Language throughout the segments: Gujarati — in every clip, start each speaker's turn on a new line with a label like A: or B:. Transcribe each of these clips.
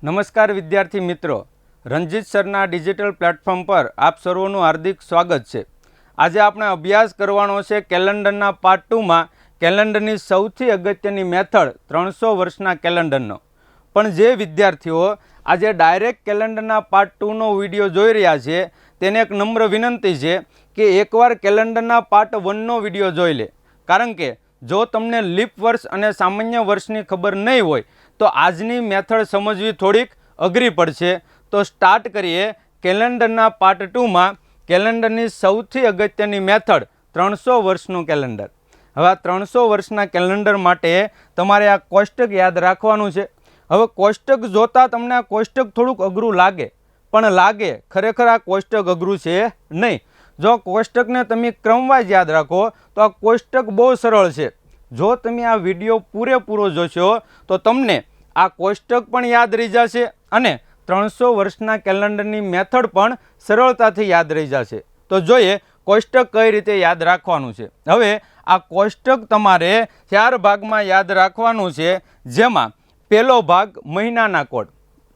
A: નમસ્કાર વિદ્યાર્થી મિત્રો, રણજીત સરના ડિજિટલ પ્લેટફોર્મ પર આપ સર્વનું હાર્દિક સ્વાગત છે। આજે આપણે અભ્યાસ કરવાનો છે કેલેન્ડરના પાર્ટ 2માં કેલેન્ડરની સૌથી અગત્યની મેથડ 300 વર્ષના કેલેન્ડરનો। પણ જે વિદ્યાર્થીઓ આજે ડાયરેક્ટ કેલેન્ડરના પાર્ટ 2નો વિડીયો જોઈ રહ્યા છે તેને એક નમ્ર વિનંતી છે કે એકવાર કેલેન્ડરના પાર્ટ 1નો વિડીયો જોઈ લે, કારણ કે જો તમને લીપ વર્ષ અને સામાન્ય વર્ષની ખબર નહીં હોય તો આજની મેથડ સમજવી થોડીક અઘરી પડશે। તો સ્ટાર્ટ કરીએ કેલેન્ડરના પાર્ટ 2માં કેલેન્ડરની સૌથી અગત્યની મેથડ 300 વર્ષનું કેલેન્ડર। હવે આ 300 વર્ષના કેલેન્ડર માટે તમારે આ કોષ્ટક યાદ રાખવાનું છે। હવે કોષ્ટક જોતાં તમને આ કોષ્ટક થોડુંક અઘરું લાગે, પણ લાગે ખરેખર આ કોષ્ટક અઘરું છે નહીં। જો કોષ્ટકને તમે ક્રમવાઇઝ યાદ રાખો તો આ કોષ્ટક બહુ સરળ છે। જો તમે આ વિડીયો પૂરેપૂરો જોશો તો તમને આ કોષ્ટક પણ યાદ રહી જશે અને 300 વર્ષના કેલેન્ડરની મેથડ પણ સરળતાથી યાદ રહી જશે। તો જોઈએ કોષ્ટક કઈ રીતે યાદ રાખવાનું છે। હવે આ કોષ્ટક તમારે 4 ભાગમાં યાદ રાખવાનું છે, જેમાં પહેલો ભાગ મહિનાના કોડ।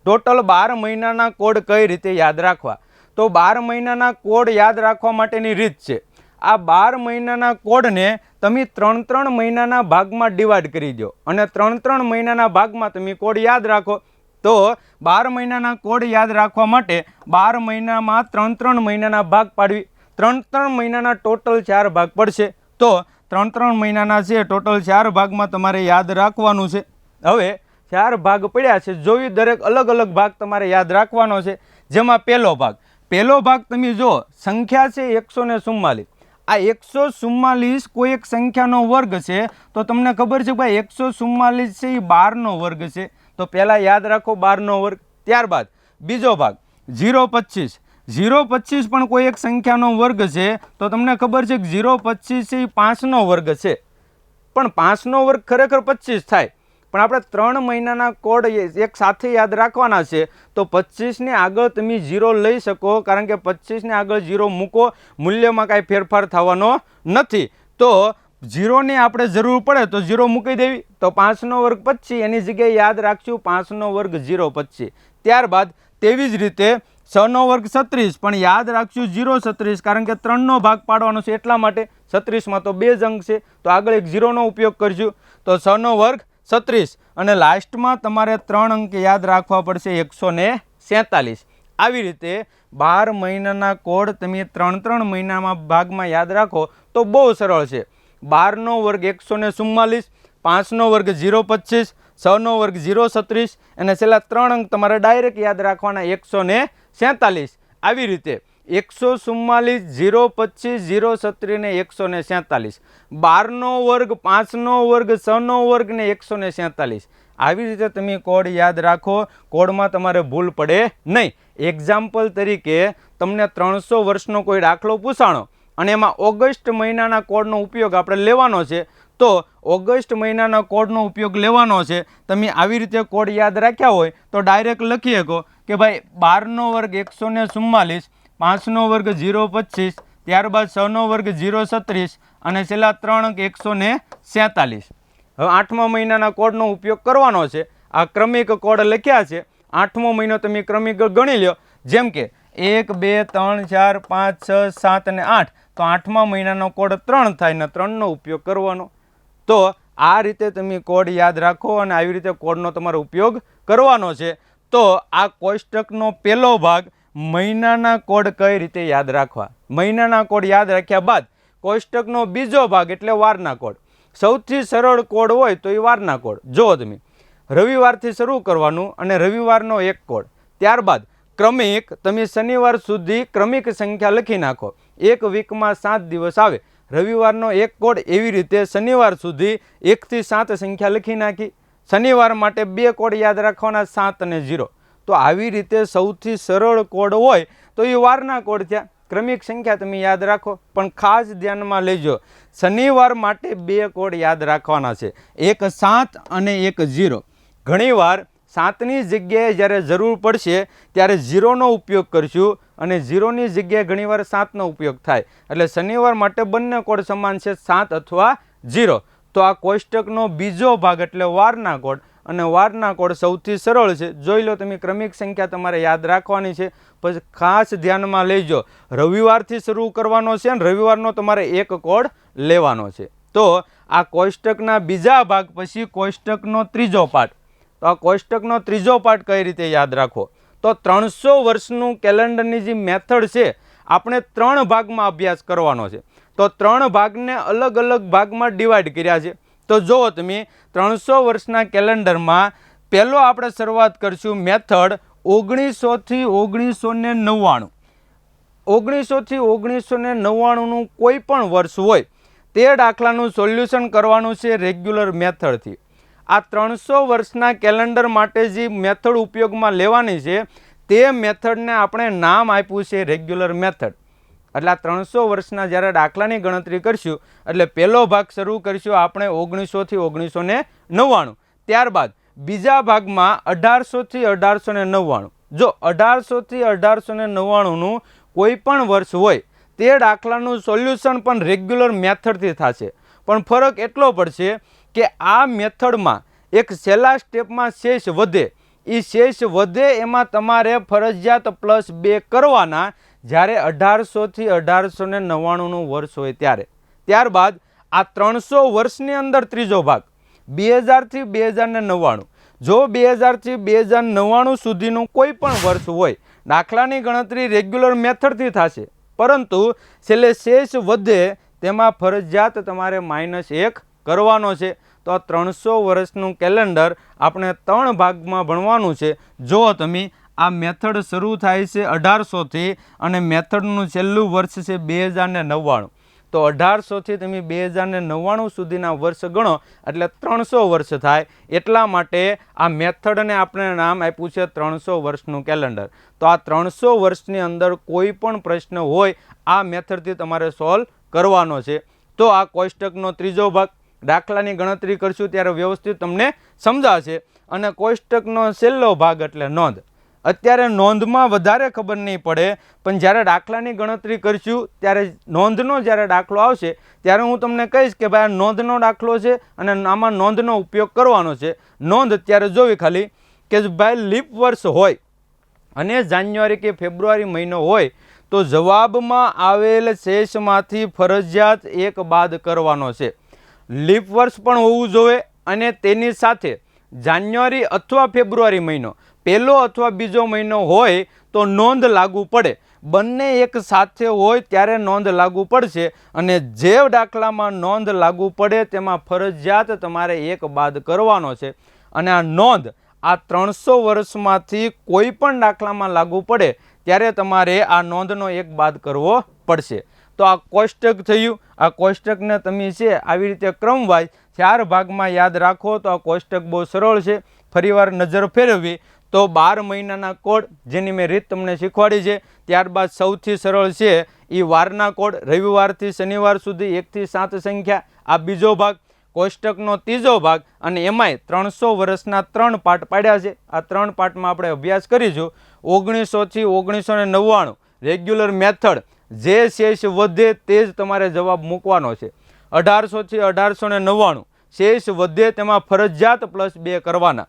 A: ટોટલ 12 મહિનાના કોડ કઈ રીતે યાદ રાખવા, તો 12 મહિનાના કોડ યાદ રાખવા માટેની રીત છે, આ 12 મહિનાના કોડને તમે 3 મહિનાના ભાગમાં ડિવાઈડ કરી દો અને 3 મહિનાના ભાગમાં તમે કોડ યાદ રાખો। તો 12 મહિનાના કોડ યાદ રાખવા માટે 12 મહિનામાં 3 મહિનાના ભાગ પાડવી, 3 મહિનાના ટોટલ 4 ભાગ પડશે। તો 3 મહિનાના છે ટોટલ 4 ભાગમાં તમારે યાદ રાખવાનું છે। હવે 4 ભાગ પડ્યા છે, જોઈ દરેક અલગ અલગ ભાગ તમારે યાદ રાખવાનો છે, જેમાં પહેલો ભાગ તમે જો સંખ્યા છે 144। આ 144 કોઈ એક સંખ્યાનો વર્ગ છે, તો તમને ખબર છે ભાઈ 144 છે એ 12નો વર્ગ છે, તો પહેલાં યાદ રાખો 12નો વર્ગ। ત્યારબાદ બીજો ભાગ 025 પણ કોઈ એક સંખ્યાનો વર્ગ છે, તો તમને ખબર છે કે 025 છે એ 5નો વર્ગ છે, પણ 5નો વર્ગ ખરેખર 25 થાય, પણ આપણે 3 મહિનાના કોડ એક સાથે યાદ રાખવાના છે, તો 25ને આગળ તમે 0 લઈ શકો, કારણ કે 25ને આગળ 0 મૂકો, મૂલ્યમાં કાંઈ ફેરફાર થવાનો નથી। તો 0ની આપણે જરૂર પડે તો 0 મૂકી દેવી, તો 5નો વર્ગ 25 એની જગ્યાએ યાદ રાખશું 5નો વર્ગ 025। ત્યારબાદ તેવી જ રીતે 6નો વર્ગ 36, પણ યાદ રાખશું 036, કારણ કે 3નો ભાગ પાડવાનો છે એટલા માટે, 36માં તો 2 જ અંક છે, તો આગળ એક 0નો ઉપયોગ કરશું, તો 6નો વર્ગ 36 અને લાસ્ટમાં તમારે 3 અંક યાદ રાખવા પડશે 147। આવી રીતે 12 મહિનાના કોડ તમે 3 મહિનામાં ભાગમાં યાદ રાખો તો બહુ સરળ છે। 12નો વર્ગ 144, 5નો વર્ગ 025, 6નો વર્ગ 036 અને છેલ્લા 3 અંક તમારે ડાયરેક્ટ યાદ રાખવાના 147। આવી રીતે 144, 025, 037 ને 147, 12નો વર્ગ, 5નો વર્ગ, 6નો વર્ગ ને 147। આવી રીતે તમે કોડ યાદ રાખો, કોડમાં તમારે ભૂલ પડે નહીં। એક્ઝામ્પલ તરીકે તમને 300 વર્ષનો કોઈ દાખલો પૂછાણો અને એમાં ઓગસ્ટ મહિનાના કોડનો ઉપયોગ આપણે લેવાનો છે, તો ઓગસ્ટ મહિનાના કોડનો ઉપયોગ લેવાનો છે, તમે આવી રીતે કોડ યાદ રાખ્યા હોય તો ડાયરેક્ટ લખી શકો કે ભાઈ 12નો વર્ગ 144, 5નો વર્ગ 025, ત્યારબાદ 6નો વર્ગ 036 અને છેલ્લા 3 અંક 147। હવે 8મા મહિનાના કોડનો ઉપયોગ કરવાનો છે, આ ક્રમિક કોડ લખ્યા છે, 8મો મહિનો તમે ક્રમિક ગણી લો, જેમ કે 1, 2, 3, 4, 5, 6, 7 અને 8, તો 8મા મહિનાનો કોડ 3 થાય ને 3નો ઉપયોગ કરવાનો। તો આ રીતે તમે કોડ યાદ રાખો અને આવી રીતે કોડનો તમારો ઉપયોગ કરવાનો છે। તો આ કોષ્ટકનો પહેલો ભાગ મહિનાના કોડ કઈ રીતે યાદ રાખવા, મહિનાના કોડ યાદ રાખ્યા બાદ કોષ્ટકનો બીજો ભાગ એટલે વારના કોડ। સૌથી સરળ કોડ હોય તો એ વારના કોડ। જો તમે રવિવારથી શરૂ કરવાનું અને રવિવારનો એક કોડ, ત્યારબાદ ક્રમિક તમે શનિવાર સુધી ક્રમિક સંખ્યા લખી નાખો, એક વીકમાં 7 દિવસ આવે, રવિવારનો એક કોડ, એવી રીતે શનિવાર સુધી 1 થી 7 સંખ્યા લખી નાખી, શનિવાર માટે 2 કોડ યાદ રાખવાના 7 અને 0। તો આવી રીતે સૌથી સરળ કોડ હોય તો એ વારના કોડ થયા, ક્રમિક સંખ્યા તમે યાદ રાખો, પણ ખાસ ધ્યાનમાં લેજો શનિવાર માટે 2 કોડ યાદ રાખવાના છે, એક 7 અને એક 0। ઘણીવાર 7ની જગ્યાએ જ્યારે જરૂર પડશે ત્યારે 0નો ઉપયોગ કરશું અને 0ની જગ્યાએ ઘણીવાર 7નો ઉપયોગ થાય, એટલે શનિવાર માટે બંને કોડ સમાન છે, 7 અથવા 0। તો આ કોષ્ટકનો બીજો ભાગ એટલે વારના કોડ અને વારના કોડ સૌથી સરળ છે. જોઈ લો તમે, ક્રમિક સંખ્યા તમારે યાદ રાખવાની છે. પછી ખાસ ધ્યાનમાં લેજો, રવિવારથી શરૂ કરવાનો છે અને રવિવારનો તમારે એક કોડ લેવાનો છે. તો આ કોષ્ટકના બીજા ભાગ પછી કોષ્ટકનો ત્રીજો પાઠ. તો આ કોષ્ટકનો ત્રીજો પાઠ કઈ રીતે યાદ રાખવો? તો 300 વર્ષનું કેલેન્ડરની જે મેથડ છે આપણે 3 ભાગમાં અભ્યાસ કરવાનો છે. તો 3 ભાગને અલગ અલગ ભાગમાં ડિવાઈડ કર્યા છે. તો જુઓ તમે, 300 વર્ષના કેલેન્ડરમાં પહેલો આપણે શરૂઆત કરશું મેથડ 1900 થી 1999. 1900 થી 1999નું કોઈ પણ વર્ષ હોય તે દાખલાનું સોલ્યુશન કરવાનું છે રેગ્યુલર મેથડથી. આ 300 વર્ષના કેલેન્ડર માટે જે મેથડ ઉપયોગમાં લેવાની છે તે મેથડને આપણે નામ આપ્યું છે રેગ્યુલર મેથડ. એટલે આ 300 વર્ષના જ્યારે દાખલાની ગણતરી કરશું એટલે પહેલો ભાગ શરૂ કરીશું આપણે 1900 થી 1999. ત્યારબાદ બીજા ભાગમાં 1800 થી 1899. જો 1800 થી 1899નું કોઈ પણ વર્ષ હોય તે દાખલાનું સોલ્યુશન પણ રેગ્યુલર મેથડથી થશે. પણ ફરક એટલો પડશે કે આ મેથડમાં એક છેલ્લા સ્ટેપમાં શેષ વધે. એ શેષ વધે એમાં તમારે ફરજિયાત +2 કરવાના જ્યારે 1800 થી 1899નું વર્ષ હોય ત્યારે. ત્યારબાદ આ 300 વર્ષની અંદર ત્રીજો ભાગ 2000 થી 2099. જો 2000 થી 2099 સુધીનું કોઈ પણ વર્ષ હોય, દાખલાની ગણતરી રેગ્યુલર મેથડથી થશે, પરંતુ છેલ્લે શેષ વધે તેમાં ફરજિયાત તમારે -1 કરવાનો છે. તો આ 300 વર્ષનું કેલેન્ડર આપણે 3 ભાગમાં ભણવાનું છે. જો તમે આ મેથડ શરૂ થાય છે 1800 થી અને મેથડનું છેલ્લું વર્ષ છે 2099. તો 1800 થી તમે 2099 સુધીના વર્ષ ગણો એટલે 300 વર્ષ થાય. એટલા માટે આ મેથડને આપણે નામ આપ્યું છે 300 વર્ષનું કેલેન્ડર. તો આ 300 વર્ષની અંદર કોઈ પણ પ્રશ્ન હોય આ મેથડથી તમારે સોલ્વ કરવાનો છે. તો આ કોષ્ટકનો ત્રીજો ભાગ દાખલાની ગણતરી કરશું ત્યારે વ્યવસ્થિત તમને સમજાશે. અને કોષ્ટકનો છેલ્લો ભાગ એટલે નોંધ. અત્યારે નોંધમાં વધારે ખબર નહીં પડે, પણ જ્યારે દાખલાની ગણતરી કરશું ત્યારે નોંધનો જ્યારે દાખલો આવશે ત્યારે હું તમને કહીશ કે ભાઈ આ નોંધનો દાખલો છે અને આમાં નોંધનો ઉપયોગ કરવાનો છે. નોંધ અત્યારે જોવી ખાલી કે ભાઈ લીપ વર્ષ હોય અને જાન્યુઆરી કે ફેબ્રુઆરી મહિનો હોય તો જવાબમાં આવેલ શેષમાંથી ફરજિયાત 1 બાદ કરવાનો છે. લીપ વર્ષ પણ હોવું જોઈએ અને તેની સાથે જાન્યુઆરી અથવા ફેબ્રુઆરી મહિનો પહેલો અથવા બીજો મહિનો હોય તો નોંધ લાગુ પડે. બંને એક સાથે હોય ત્યારે નોંધ લાગુ પડશે. અને જે દાખલામાં નોંધ લાગુ પડે તેમાં ફરજિયાત તમારે 1 બાદ કરવાનો છે. અને આ નોંધ આ 300 વર્ષમાંથી કોઈ પણ દાખલામાં લાગુ પડે ત્યારે તમારે આ નોંધનો 1 બાદ કરવો પડશે. તો આ કોષ્ટક થયું. આ કોષ્ટકને તમે છે આવી રીતે ક્રમવાઇઝ 4 ભાગમાં યાદ રાખો તો આ કોષ્ટક બહુ સરળ છે. ફરીવાર નજર ફેરવવી તો 12 મહિનાના કોડ જેની મેં રીત તમને શીખવાડી છે. ત્યારબાદ સૌથી સરળ છે એ વારના કોડ, રવિવારથી શનિવાર સુધી 1 થી 7 સંખ્યા. આ બીજો ભાગ. કોષ્ટકનો ત્રીજો ભાગ અને એમાંય 300 વર્ષના 3 પાઠ પાડ્યા છે. આ 3 પાઠમાં આપણે અભ્યાસ કરીશું 1900 થી 1999 રેગ્યુલર મેથડ. જે શેષ વધે તે જ તમારે જવાબ મૂકવાનો છે. 1800 થી 1899 શેષ વધે તેમાં ફરજિયાત +2 કરવાના.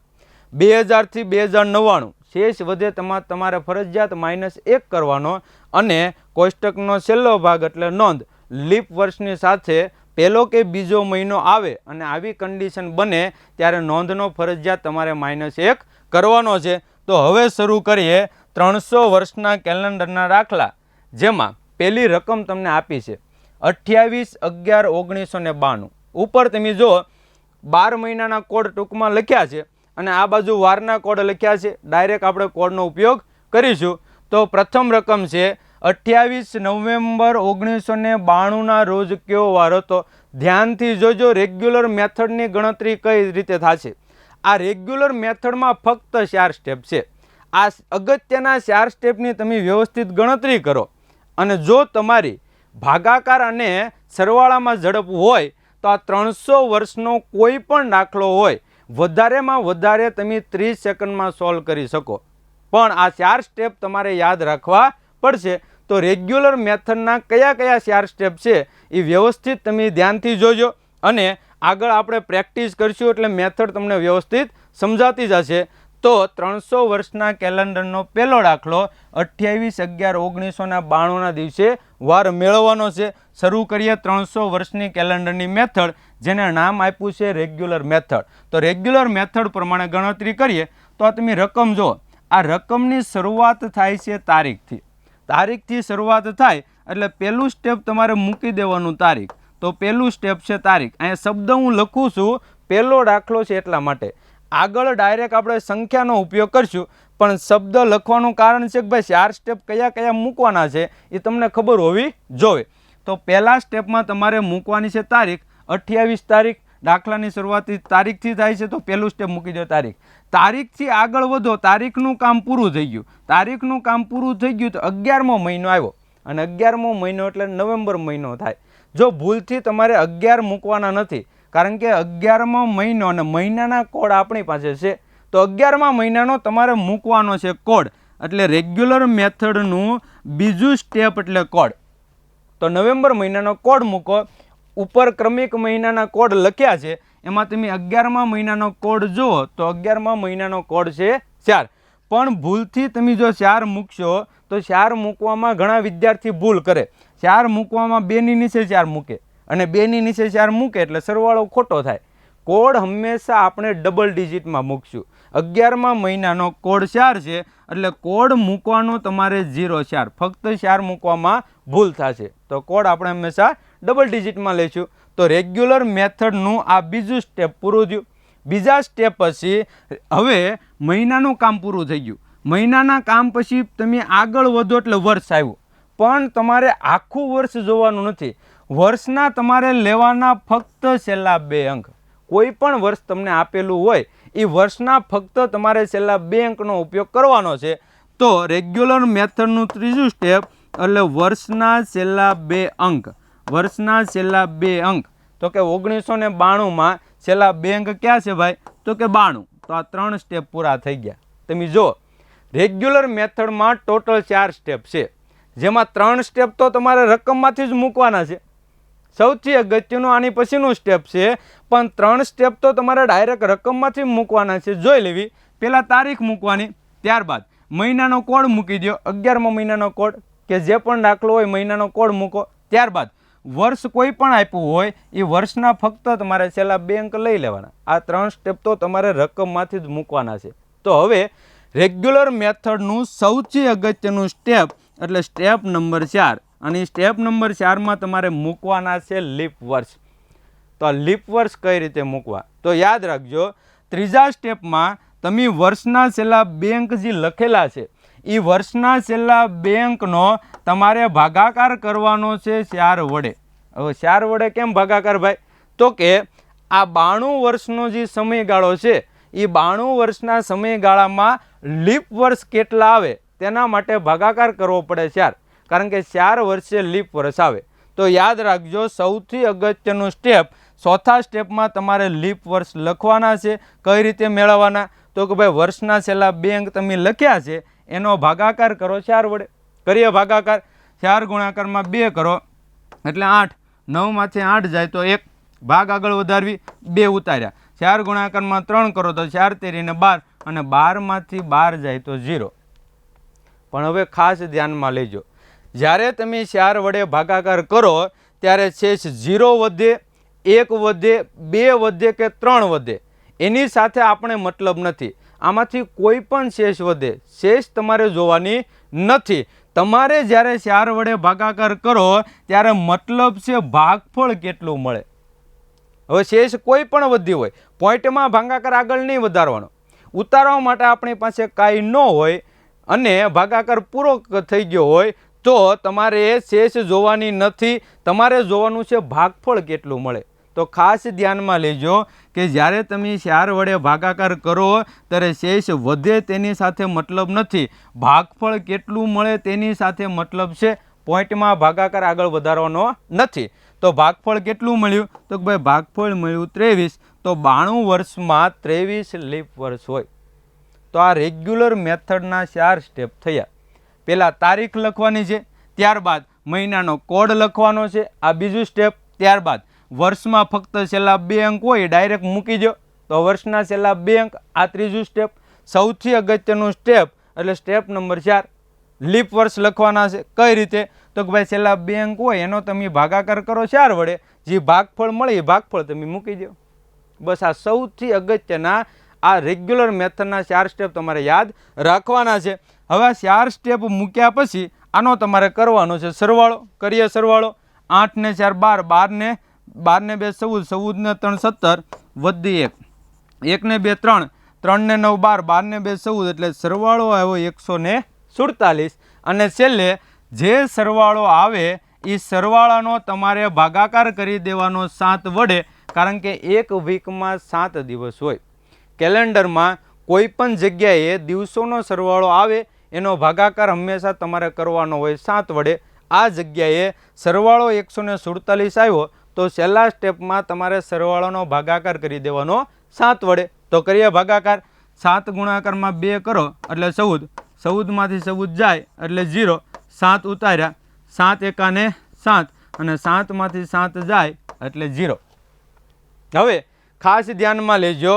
A: 2000 થી 2099 શેષ વધે તેમાં તમારે ફરજિયાત -1 કરવાનો. અને કોષ્ટકનો છેલ્લો ભાગ એટલે નોંધ. લીપ વર્ષની સાથે પહેલો કે બીજો મહિનો આવે અને આવી કન્ડિશન બને ત્યારે નોંધનો ફરજિયાત તમારે -1 કરવાનો છે. તો હવે શરૂ કરીએ 300 વર્ષના કેલેન્ડરના દાખલા, જેમાં પહેલી રકમ તમને આપી છે 28/11/1992. ઉપર તમે જો 12 મહિનાના કોડ ટૂંકમાં લખ્યા છે અને આ બાજુ વારના કોડ લખ્યા છે. ડાયરેક્ટ આપણે કોડનો ઉપયોગ કરીશું. તો પ્રથમ રકમ છે 28 નવેમ્બર 1992ના રોજ કયો વાર હતો? ધ્યાનથી જોજો, રેગ્યુલર મેથડની ગણતરી કઈ રીતે થશે. આ રેગ્યુલર મેથડમાં ફક્ત 4 સ્ટેપ છે. આ અગત્યના 4 સ્ટેપની તમે વ્યવસ્થિત ગણતરી કરો અને જો તમારી ભાગાકાર અને સરવાળામાં ઝડપ હોય તો આ 300 વર્ષનો કોઈ પણ દાખલો હોય વધારેમાં વધારે તમે 30 સેકન્ડમાં સોલ્વ કરી શકો. પણ આ 4 સ્ટેપ તમારે યાદ રાખવા પડશે. તો રેગ્યુલર મેથડના કયા કયા 4 સ્ટેપ છે એ વ્યવસ્થિત તમે ધ્યાનથી જોજો અને આગળ આપણે પ્રેક્ટિસ કરશું એટલે મેથડ તમને વ્યવસ્થિત સમજાતી જશે. તો 300 વર્ષના કેલેન્ડરનો પહેલો દાખલો 28/11/1992 દિવસે વાર મેળવવાનો છે. શરૂ કરીએ 300 વર્ષની કેલેન્ડરની મેથડ, જેને નામ આપ્યું છે રેગ્યુલર મેથડ. તો રેગ્યુલર મેથડ પ્રમાણે ગણતરી કરીએ તો આ તમે રકમ જુઓ. આ રકમની શરૂઆત થાય છે તારીખથી. તારીખથી શરૂઆત થાય એટલે પહેલું સ્ટેપ તમારે મૂકી દેવાનું તારીખ. તો પહેલું સ્ટેપ છે તારીખ. અહીંયા શબ્દ હું લખું છું, પહેલો દાખલો છે એટલા માટે. આગળ ડાયરેક્ટ આપણે સંખ્યાનો ઉપયોગ કરશું, પણ શબ્દ લખવાનું કારણ છે કે ભાઈ 4 સ્ટેપ કયા કયા મૂકવાના છે એ તમને ખબર હોવી જોઈએ. તો પહેલા સ્ટેપમાં તમારે મૂકવાની છે તારીખ. 28 તારીખ દાખલાની શરૂઆત તારીખથી થાય છે, તો પહેલું સ્ટેપ મૂકી દો તારીખ. તારીખથી આગળ વધો, તારીખનું કામ પૂરું થઈ ગયું. તારીખનું કામ પૂરું થઈ ગયું તો 11મો મહિનો આવ્યો, અને 11મો મહિનો એટલે નવેમ્બર મહિનો થાય. જો ભૂલથી તમારે 11 મૂકવાના નથી, કારણ કે 11મો મહિનો અને મહિનાના કોડ આપણી પાસે છે, તો 11મા મહિનાનો તમારે મૂકવાનો છે કોડ. એટલે રેગ્યુલર મેથડનું બીજું સ્ટેપ એટલે કોડ. તો નવેમ્બર મહિનાનો કોડ મૂકો. ઉપર ક્રમિક મહિનાના કોડ લખ્યા છે, એમાં તમે 11મા મહિનાનો કોડ જુઓ તો 11મા મહિનાનો કોડ છે 4. પણ ભૂલથી તમે જો 4 મૂકશો તો 4 મૂકવામાં ઘણા વિદ્યાર્થી ભૂલ કરે. 4 મૂકવામાં 2ની નીચે 4 મૂકે, અને 2ની નીચે 4 મૂકે એટલે સરવાળો ખોટો થાય. કોડ હંમેશા આપણે ડબલ ડિજિટમાં મૂકશું. 11મા મહિનાનો કોડ 4 છે એટલે કોડ મૂકવાનો તમારે 0 4, ફક્ત 4 મૂકવામાં ભૂલ થશે. તો કોડ આપણે હંમેશા ડબલ ડિજિટમાં લઈશું. તો રેગ્યુલર મેથડનું આ બીજું સ્ટેપ પૂરું થયું. બીજા સ્ટેપ પછી હવે મહિનાનું કામ પૂરું થઈ ગયું. મહિનાના કામ પછી તમે આગળ વધો એટલે વર્ષ આવ્યું. પણ તમારે આખું વર્ષ જોવાનું નથી. વર્ષના તમારે લેવાના ફક્ત છેલ્લા 2 અંક. કોઈ પણ વર્ષ તમને આપેલું હોય એ વર્ષના ફક્ત તમારે છેલ્લા 2 અંકનો ઉપયોગ કરવાનો છે. તો રેગ્યુલર મેથડનું ત્રીજું સ્ટેપ એટલે વર્ષના છેલ્લા 2 અંક. વર્ષના છેલ્લા 2 અંક તો કે 1992માં છેલ્લા 2 અંક ક્યાં છે ભાઈ? તો કે 92. તો આ 3 સ્ટેપ પૂરા થઈ ગયા. તમે જો રેગ્યુલર મેથડમાં ટોટલ 4 સ્ટેપ છે, જેમાં 3 સ્ટેપ તો તમારે રકમમાંથી જ મૂકવાના છે. સૌથી અગત્યનું આની પછીનું સ્ટેપ છે, પણ 3 સ્ટેપ તો તમારે ડાયરેક્ટ રકમમાંથી મૂકવાના છે. જોઈ લેવી. પહેલાં તારીખ મૂકવાની, ત્યારબાદ મહિનાનો કોડ મૂકી દો. 11મા મહિનાનો કોડ કે જે પણ દાખલો હોય મહિનાનો કોડ મૂકો. ત્યારબાદ વર્ષ કોઈ પણ આપ્યું હોય એ વર્ષના ફક્ત તમારે છેલ્લા 2 અંક લઈ લેવાના. આ 3 સ્ટેપ તો તમારે રકમમાંથી જ મૂકવાના છે. તો હવે રેગ્યુલર મેથડનું સૌથી અગત્યનું સ્ટેપ એટલે સ્ટેપ નંબર 4. અને સ્ટેપ નંબર 4માં તમારે મૂકવાના છે લીપ વર્ષ. તો આ લીપ વર્ષ કઈ રીતે મૂકવા? તો યાદ રાખજો, ત્રીજા સ્ટેપમાં તમે વર્ષના છેલ્લા 2 અંક જે લખેલા છે એ વર્ષના છેલ્લા 2 અંકનો તમારે ભાગાકાર કરવાનો છે 4 વડે. હવે 4 વડે કેમ ભાગાકાર ભાઈ? તો કે આ 92 વર્ષનો જે સમયગાળો છે એ 92 વર્ષના સમયગાળામાં લીપ વર્ષ કેટલા આવે તેના માટે ભાગાકાર કરવો પડે 4, કારણ કે 4 વર્ષે લીપ વર્ષ આવે. તો યાદ રાખજો, સૌથી અગત્યનું સ્ટેપ ચોથા સ્ટેપમાં તમારે લીપ વર્ષ લખવાના છે. કઈ રીતે મેળવવાના? તો કે ભાઈ વર્ષના છેલ્લા 2 અંક તમે લખ્યા છે એનો ભાગાકાર કરો 4 વડે. કરીએ ભાગાકાર. 4 ગુણાકારમાં 2 કરો એટલે 8. 9માંથી 8 જાય તો 1 ભાગ આગળ વધારવી, 2 ઉતાર્યા. 4 ગુણાકારમાં 3 કરો તો 4 તેરીને 12, અને 12માંથી 12 જાય તો 0. પણ હવે ખાસ ધ્યાનમાં લેજો, જ્યારે તમે 4 વડે ભાગાકાર કરો ત્યારે શેષ 0 વધે, 1 વધે, 2 વધે કે 3 વધે એની સાથે આપણે મતલબ નથી. આમાંથી કોઈ પણ શેષ વધે, શેષ તમારે જોવાની નથી. તમારે જ્યારે 4 વડે ભાગાકાર કરો ત્યારે મતલબ છે ભાગફળ કેટલું મળે. હવે શેષ કોઈ પણ વધી હોય, પોઈન્ટમાં ભાગાકાર આગળ નહીં વધારવાનો. ઉતારવા માટે આપણી પાસે કાંઈ ન હોય અને ભાગાકાર પૂરો થઈ ગયો હોય તો તમારે શેષ જોવાની નથી, તમારે જોવાનું છે ભાગફળ કેટલું મળે. તો ખાસ ધ્યાનમાં લેજો કે જ્યારે તમે 4 વડે ભાગાકાર કરો ત્યારે શેષ વધે તેની સાથે મતલબ નથી, ભાગફળ કેટલું મળે તેની સાથે મતલબ છે. પોઈન્ટમાં ભાગાકાર આગળ વધારવાનો નથી. તો ભાગફળ કેટલું મળ્યું? તો ભાઈ ભાગફળ મળ્યું 23. તો 92 વર્ષમાં 23 લીપ વર્ષ હોય. તો આ રેગ્યુલર મેથડના 4 સ્ટેપ થયા. પહેલાં તારીખ લખવાની છે, ત્યારબાદ મહિનાનો કોડ લખવાનો છે, આ બીજું સ્ટેપ. ત્યારબાદ વર્ષમાં ફક્ત છેલ્લા 2 અંક હોય ડાયરેક્ટ મૂકી દો, તો વર્ષના છેલ્લા 2 અંક. આ ત્રીજું સ્ટેપ. સૌથી અગત્યનું સ્ટેપ એટલે સ્ટેપ નંબર 4, લીપ વર્ષ લખવાના છે. કઈ રીતે? તો કે ભાઈ છેલ્લા 2 અંક હોય એનો તમે ભાગાકાર કરો 4 વડે, જે ભાગફળ મળે એ ભાગફળ તમે મૂકી દો. બસ આ સૌથી અગત્યના આ રેગ્યુલર મેથડના 4 સ્ટેપ તમારે યાદ રાખવાના છે. હવે આ 4 સ્ટેપ મૂક્યા પછી આનો તમારે કરવાનો છે સરવાળો. કરીએ સરવાળો. 8 ને 4 12, 12 ને 2 14, 14 ને 3 17 વધી 1, 1 ને 2 3, 3 ને 9 12, 12 ને 2 14, એટલે સરવાળો આવ્યો 147. અને છેલ્લે જે સરવાળો આવે એ સરવાળાનો તમારે ભાગાકાર કરી દેવાનો 7 વડે, કારણ કે એક વીકમાં 7 દિવસ હોય. કેલેન્ડરમાં કોઈ પણ જગ્યાએ દિવસોનો સરવાળો આવે એનો ભાગાકાર હંમેશા તમારે કરવાનો હોય 7 વડે. આ જગ્યાએ સરવાળો 147 આવ્યો તો છેલ્લા સ્ટેપમાં તમારે સરવાળાનો ભાગાકાર કરી દેવાનો 7 વડે. તો કરીએ ભાગાકાર. 7 ગુણાકારમાં 2 કરો એટલે 14, 14 માંથી 14 જાય એટલે 0, 7 ઉતાર્યા, 7 એકાને 7 અને 7 માંથી 7 જાય એટલે 0. હવે ખાસ ધ્યાનમાં લેજો,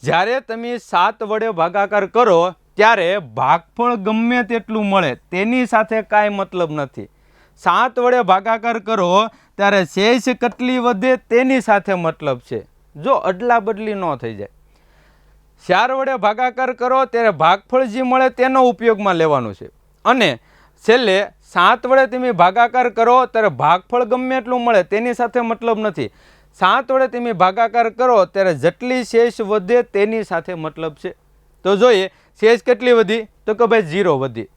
A: જ્યારે તમે 7 વડે ભાગાકાર કરો ત્યારે ભાગફળ ગમે તેટલું મળે તેની સાથે કાંઈ મતલબ નથી. 7 વડે ભાગાકાર કરો ત્યારે શેષ કેટલી વધે તેની સાથે મતલબ છે, જો અદલા બદલી ન થઈ જાય. 4 વડે ભાગાકાર કરો ત્યારે ભાગફળ જે મળે તેનો ઉપયોગમાં લેવાનું છે. અને છેલ્લે 7 વડે તમે ભાગાકાર કરો ત્યારે ભાગફળ ગમે એટલું મળે તેની સાથે મતલબ નથી. 7 વડે તમે ભાગાકાર કરો ત્યારે જેટલી શેષ વધે તેની સાથે મતલબ છે. તો જોઈએ શેષ કેટલી વધી, તો કે ભાઈ 0 વધી.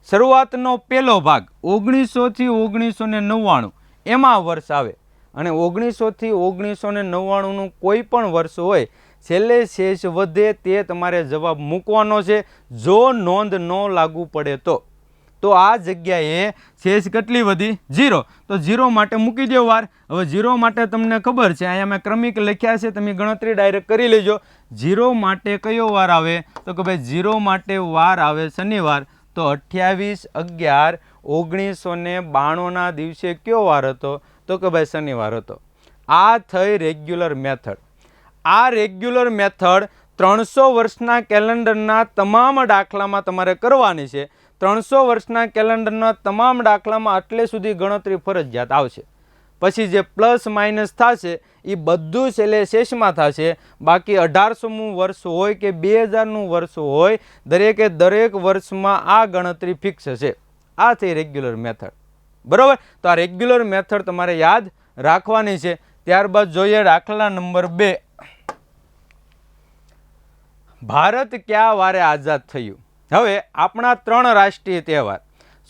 A: શરૂઆતનો પહેલો ભાગ 1900 થી 1999 એમાં વર્ષ આવે, અને 1900 થી 1999 કોઈ પણ વર્ષ હોય છેલ્લે શેષ વધે તે તમારે જવાબ મૂકવાનો છે, જો નોંધ ન લાગુ પડે તો. તો આ જગ્યાએ શેષ કેટલી વધી? 0. તો 0 માટે મૂકી દો વાર. હવે 0 માટે તમને ખબર છે, અહીંયા મેં ક્રમિક લખ્યા છે, તમે ગણતરી ડાયરેક્ટ કરી લેજો. 0 માટે કયો વાર આવે? તો કે ભાઈ 0 માટે વાર આવે શનિવાર. તો 28/11/1992 ના દિવસે કયો વાર હતો? તો કે ભાઈ શનિવાર હતો. આ થઈ રેગ્યુલર મેથડ. આ રેગ્યુલર મેથડ 300 વર્ષના કેલેન્ડરના તમામ દાખલામાં તમારે કરવાની છે. 300 વર્ષના કેલેન્ડરના તમામ દાખલામાં આટલે સુધી ગણતરી ફરજિયાત આવશે. પછી જે પ્લસ માઇનસ થશે એ બધું છેલ્લે શેષમાં થશે. બાકી 1800મું વર્ષ હોય કે 2000નું વર્ષ હોય, દરેકે દરેક વર્ષમાં આ ગણતરી ફિક્સ છે. આ થઈ રેગ્યુલર મેથડ. બરાબર? તો આ રેગ્યુલર મેથડ તમારે યાદ રાખવાની છે. ત્યારબાદ જોઈએ દાખલા નંબર 2. ભારત કયા વારે આઝાદ થયું? હવે આપણા 3 રાષ્ટ્રીય તહેવાર,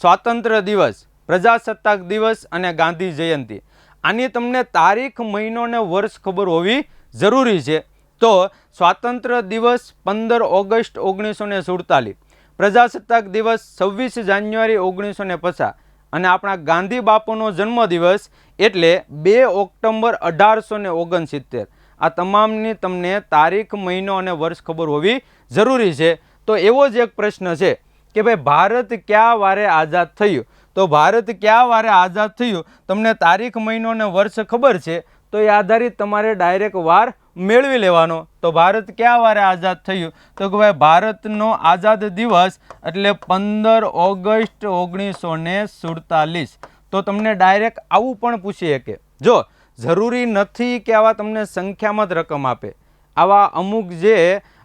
A: સ્વાતંત્ર્ય દિવસ, પ્રજાસત્તાક દિવસ અને ગાંધી જયંતિ, આની તમને તારીખ, મહિનો અને વર્ષ ખબર હોવી જરૂરી છે. તો સ્વાતંત્ર્ય દિવસ 15 ઓગસ્ટ 1947, પ્રજાસત્તાક દિવસ 26 જાન્યુઆરી 1950 અને આપણા ગાંધી બાપુનો જન્મદિવસ એટલે 2 ઓક્ટોબર 1869. આ તમામની તમને તારીખ, મહિનો અને વર્ષ ખબર હોવી જરૂરી છે. તો એવો જ એક પ્રશ્ન છે કે ભાઈ ભારત કયા વારે આઝાદ થયું? તો ભારત કયા વારે આઝાદ થયું તમને તારીખ, મહિનો અને વર્ષ ખબર છે તો એ આધારિત તમારે ડાયરેક્ટ વાર મેળવી લેવાનો. તો ભારત કયા વારે આઝાદ થયું? તો કે ભાઈ ભારતનો આઝાદ દિવસ એટલે 15 ઓગસ્ટ 1947. તો તમને ડાયરેક્ટ આવું પણ પૂછી શકે. જો જરૂરી નથી કે આવા તમને સંખ્યામાં જ રકમ આપે. આવા અમુક જે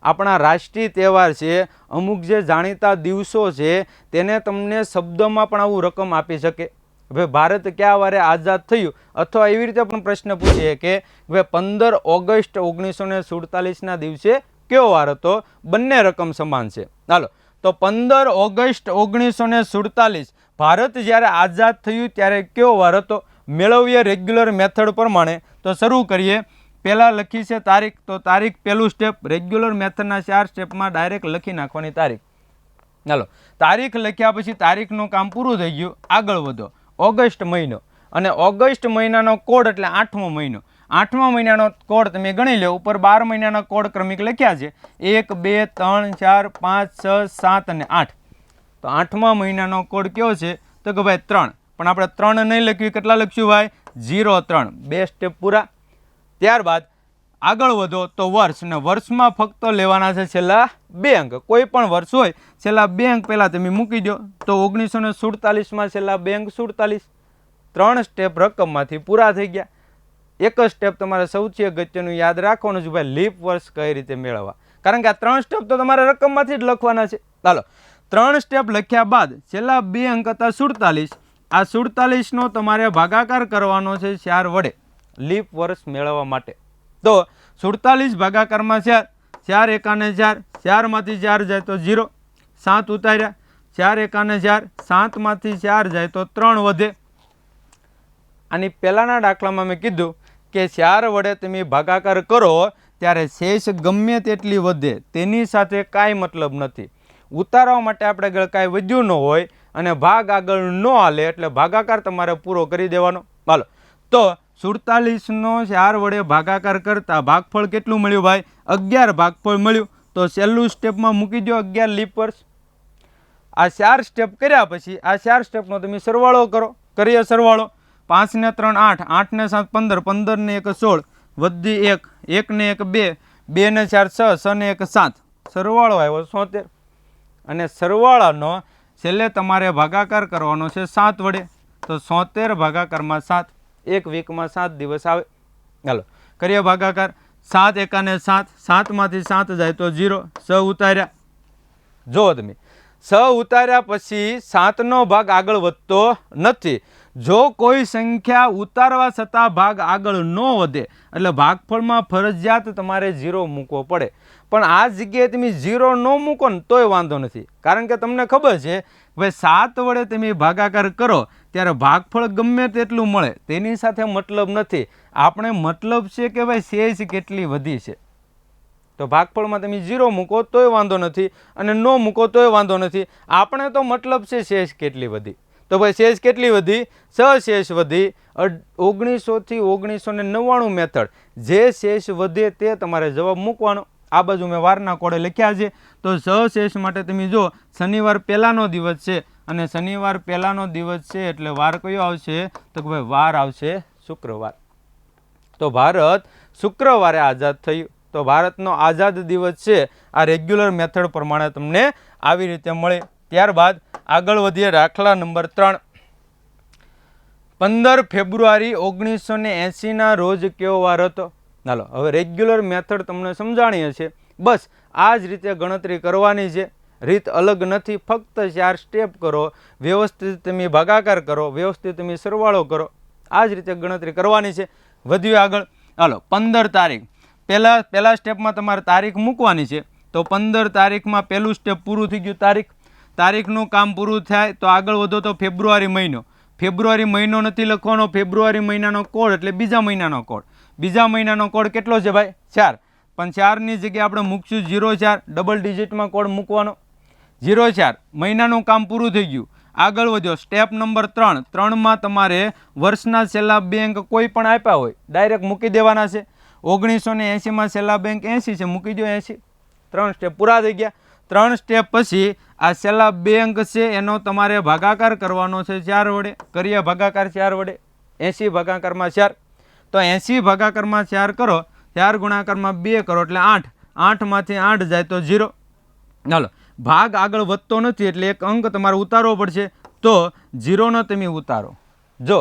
A: આપણા રાષ્ટ્રીય તહેવાર છે, અમુક જે જાણીતા દિવસો છે, તેને તમને શબ્દોમાં પણ આવું રકમ આપી શકે. ભાઈ ભારત કયા વારે આઝાદ થયું, અથવા એવી રીતે પણ પ્રશ્ન પૂછીએ કે ભાઈ 15 ઓગસ્ટ 1947ના દિવસે કયો વાર હતો? બંને રકમ સમાન છે. ચાલો, તો 15 ઓગસ્ટ 1947 ભારત જ્યારે આઝાદ થયું ત્યારે કયો વાર હતો? મેળવીએ રેગ્યુલર મેથડ પ્રમાણે. તો શરૂ કરીએ. પહેલાં લખી છે તારીખ. તો તારીખ પહેલું સ્ટેપ. રેગ્યુલર મેથડના 4 સ્ટેપમાં ડાયરેક્ટ લખી નાખવાની તારીખ. ચાલો, તારીખ લખ્યા પછી તારીખનું કામ પૂરું થઈ ગયું. આગળ વધો. ઓગસ્ટ મહિનો, અને ઓગસ્ટ મહિનાનો કોડ એટલે 8મો મહિનો. 8મા મહિનાનો કોડ તમે ગણી લો. ઉપર 12 મહિનાના કોડ ક્રમિક લખ્યા છે, 1 2 3 4 5 6 7 અને 8. તો 8મા મહિનાનો કોડ કયો છે? તો કે ભાઈ 3. પણ આપણે 3 નહીં લખ્યું, કેટલા લખ્યું ભાઈ? 03. 2 સ્ટેપ પૂરા. ત્યારબાદ આગળ વધો તો વર્ષ, અને વર્ષમાં ફક્ત લેવાના છે છેલ્લા 2 અંક. કોઈ પણ વર્ષ હોય છેલ્લા 2 અંક પહેલાં તમે મૂકી દો તો 1947માં છેલ્લા 2 અંક 47. 3 સ્ટેપ રકમમાંથી પૂરા થઈ ગયા. એક જ સ્ટેપ તમારે સૌથી અગત્યનું યાદ રાખવાનું છે ભાઈ, લીપ વર્ષ કઈ રીતે મેળવવા, કારણ કે આ 3 સ્ટેપ તો તમારે રકમમાંથી જ લખવાના છે. ચાલો 3 સ્ટેપ લખ્યા બાદ છેલ્લા 2 અંક હતા 47. આ 47નો તમારે ભાગાકાર કરવાનો છે 4 વડે લીપ વર્ષ મેળવવા માટે. તો 47 ભાગાકારમાં 4, 4 એકાને 4, 4 માંથી 4 જાય તો 0, 7 ઉતાર્યા, 4 એકાને 4, 7 માંથી 4 જાય તો 3 વધે. આની પહેલાના દાખલામાં મેં કીધું કે 4 વડે તમે ભાગાકાર કરો ત્યારે શેષ ગમે તેટલી વધે તેની સાથે કાંઈ મતલબ નથી. ઉતારવા માટે આપણે આગળ કાંઈ વધ્યું ન હોય અને ભાગ આગળ ન હાલે એટલે ભાગાકાર તમારે પૂરો કરી દેવાનો. હાલો તો 47નો 4 વડે ભાગાકાર કરતા ભાગફળ કેટલું મળ્યું ભાઈ? 11 ભાગફળ મળ્યું. તો છેલ્લું સ્ટેપમાં મૂકી દો 11 લીપ વર્ષ. આ 4 સ્ટેપ કર્યા પછી આ 4 સ્ટેપનો તમે સરવાળો કરો. કરીએ સરવાળો. 5 ને 3 8, 8 ને 7 15, 15 ને 1 16, વધી 1, 1 ને 1 2, 2 ને 4 6, 6 ને 1 7, સરવાળો આવ્યો 77. અને સરવાળાનો છેલ્લે તમારે ભાગાકાર કરવાનો છે 7 વડે. તો 77 ભાગાકારમાં 7, એક વીકમાં 7 દિવસ આવે. ચાલો કરીએ ભાગાકાર. 7 એકાને 7, 7 માંથી 7 જાય તો 0, 6 ઉતાર્યા. જો તમે 6 ઉતાર્યા પછી 7નો ભાગ આગળ વધતો નથી. જો કોઈ સંખ્યા ઉતારવા છતાં ભાગ આગળ ન વધે એટલે ભાગફળમાં ફરજિયાત તમારે 0 મૂકવો પડે. પણ આ જગ્યાએ તમે 0 ન મૂકો ને તોય વાંધો નથી, કારણ કે તમને ખબર છે ભાઈ 7 વડે તમે ભાગાકાર કરો ત્યારે ભાગફળ ગમે તેટલું મળે તેની સાથે મતલબ નથી. આપણે મતલબ છે કે ભાઈ શેષ કેટલી વધી છે. તો ભાગફળમાં તમે 0 મૂકો તોય વાંધો નથી અને ન મૂકો તોય વાંધો નથી. આપણે તો મતલબ છે શેષ કેટલી વધી. તો ભાઈ શેષ કેટલી વધી? સશેષ વધી. 1900 થી 1999 મેથડ. જે શેષ વધે તે તમારે જવાબ મૂકવાનો. આ બાજુ મેં વારના કોડે લખ્યા છે. તો સશેષ માટે તમે જો શનિવાર પહેલાનો દિવસ છે અને શનિવાર પહેલાનો દિવસ છે એટલે વાર કયો આવશે? તો કે ભાઈ વાર આવશે શુક્રવાર. તો ભારત શુક્રવારે આઝાદ થયું. તો ભારતનો આઝાદ દિવસ છે આ રેગ્યુલર મેથડ પ્રમાણે તમને આવી રીતે મળે. ત્યારબાદ આગળ વધીએ. દાખલા નંબર 3. 15 ફેબ્રુઆરી 1980ના રોજ કેવો વાર હતો? ચાલો હવે રેગ્યુલર મેથડ તમને સમજાણી હશે. બસ આ જ રીતે ગણતરી કરવાની છે. રીત અલગ નથી, ફક્ત 4 સ્ટેપ કરો, વ્યવસ્થિત તમે ભાગાકાર કરો, વ્યવસ્થિત તમે સરવાળો કરો. આ જ રીતે ગણતરી કરવાની છે. વધ્યું આગળ. ચાલો 15 તારીખ. પહેલા સ્ટેપમાં તમારે તારીખ મૂકવાની છે. તો 15 તારીખમાં પહેલું સ્ટેપ પૂરું થઈ ગયું. તારીખનું કામ પૂરું થાય તો આગળ વધો તો ફેબ્રુઆરી મહિનો. ફેબ્રુઆરી મહિનો નથી લખવાનો, ફેબ્રુઆરી મહિનાનો કોડ એટલે બીજા મહિનાનો કોડ. બીજા મહિનાનો કોડ કેટલો છે ભાઈ? 4. પણ 4ની જગ્યાએ આપણે મૂકશું 04, ડબલ ડિજિટમાં કોડ મૂકવાનો. 04 મહિનાનું કામ પૂરું થઈ ગયું. આગળ વધ્યો સ્ટેપ નંબર 3. 3માં તમારે વર્ષના છેલ્લા 2 અંક કોઈ પણ આપ્યા હોય ડાયરેક્ટ મૂકી દેવાના છે. 1980માં છેલ્લા 2 અંક 80 છે, મૂકી દો 80. 3 સ્ટેપ પૂરા થઈ ગયા. 3 સ્ટેપ પછી આ છેલ્લા 2 અંક છે એનો તમારે ભાગાકાર કરવાનો છે 4 વડે. કરીએ ભાગાકાર 4 વડે. 80 ભાગાકારમાં 4. તો 80 ભાગાકારમાં 4 કરો, 4 ગુણાકારમાં 2 કરો એટલે 8. 8 માંથી 8 જાય તો 0. ચાલો ભાગ આગળ વધતો નથી એટલે એક અંક તમારે ઉતારવો પડશે. તો 0નો તમે ઉતારો. જો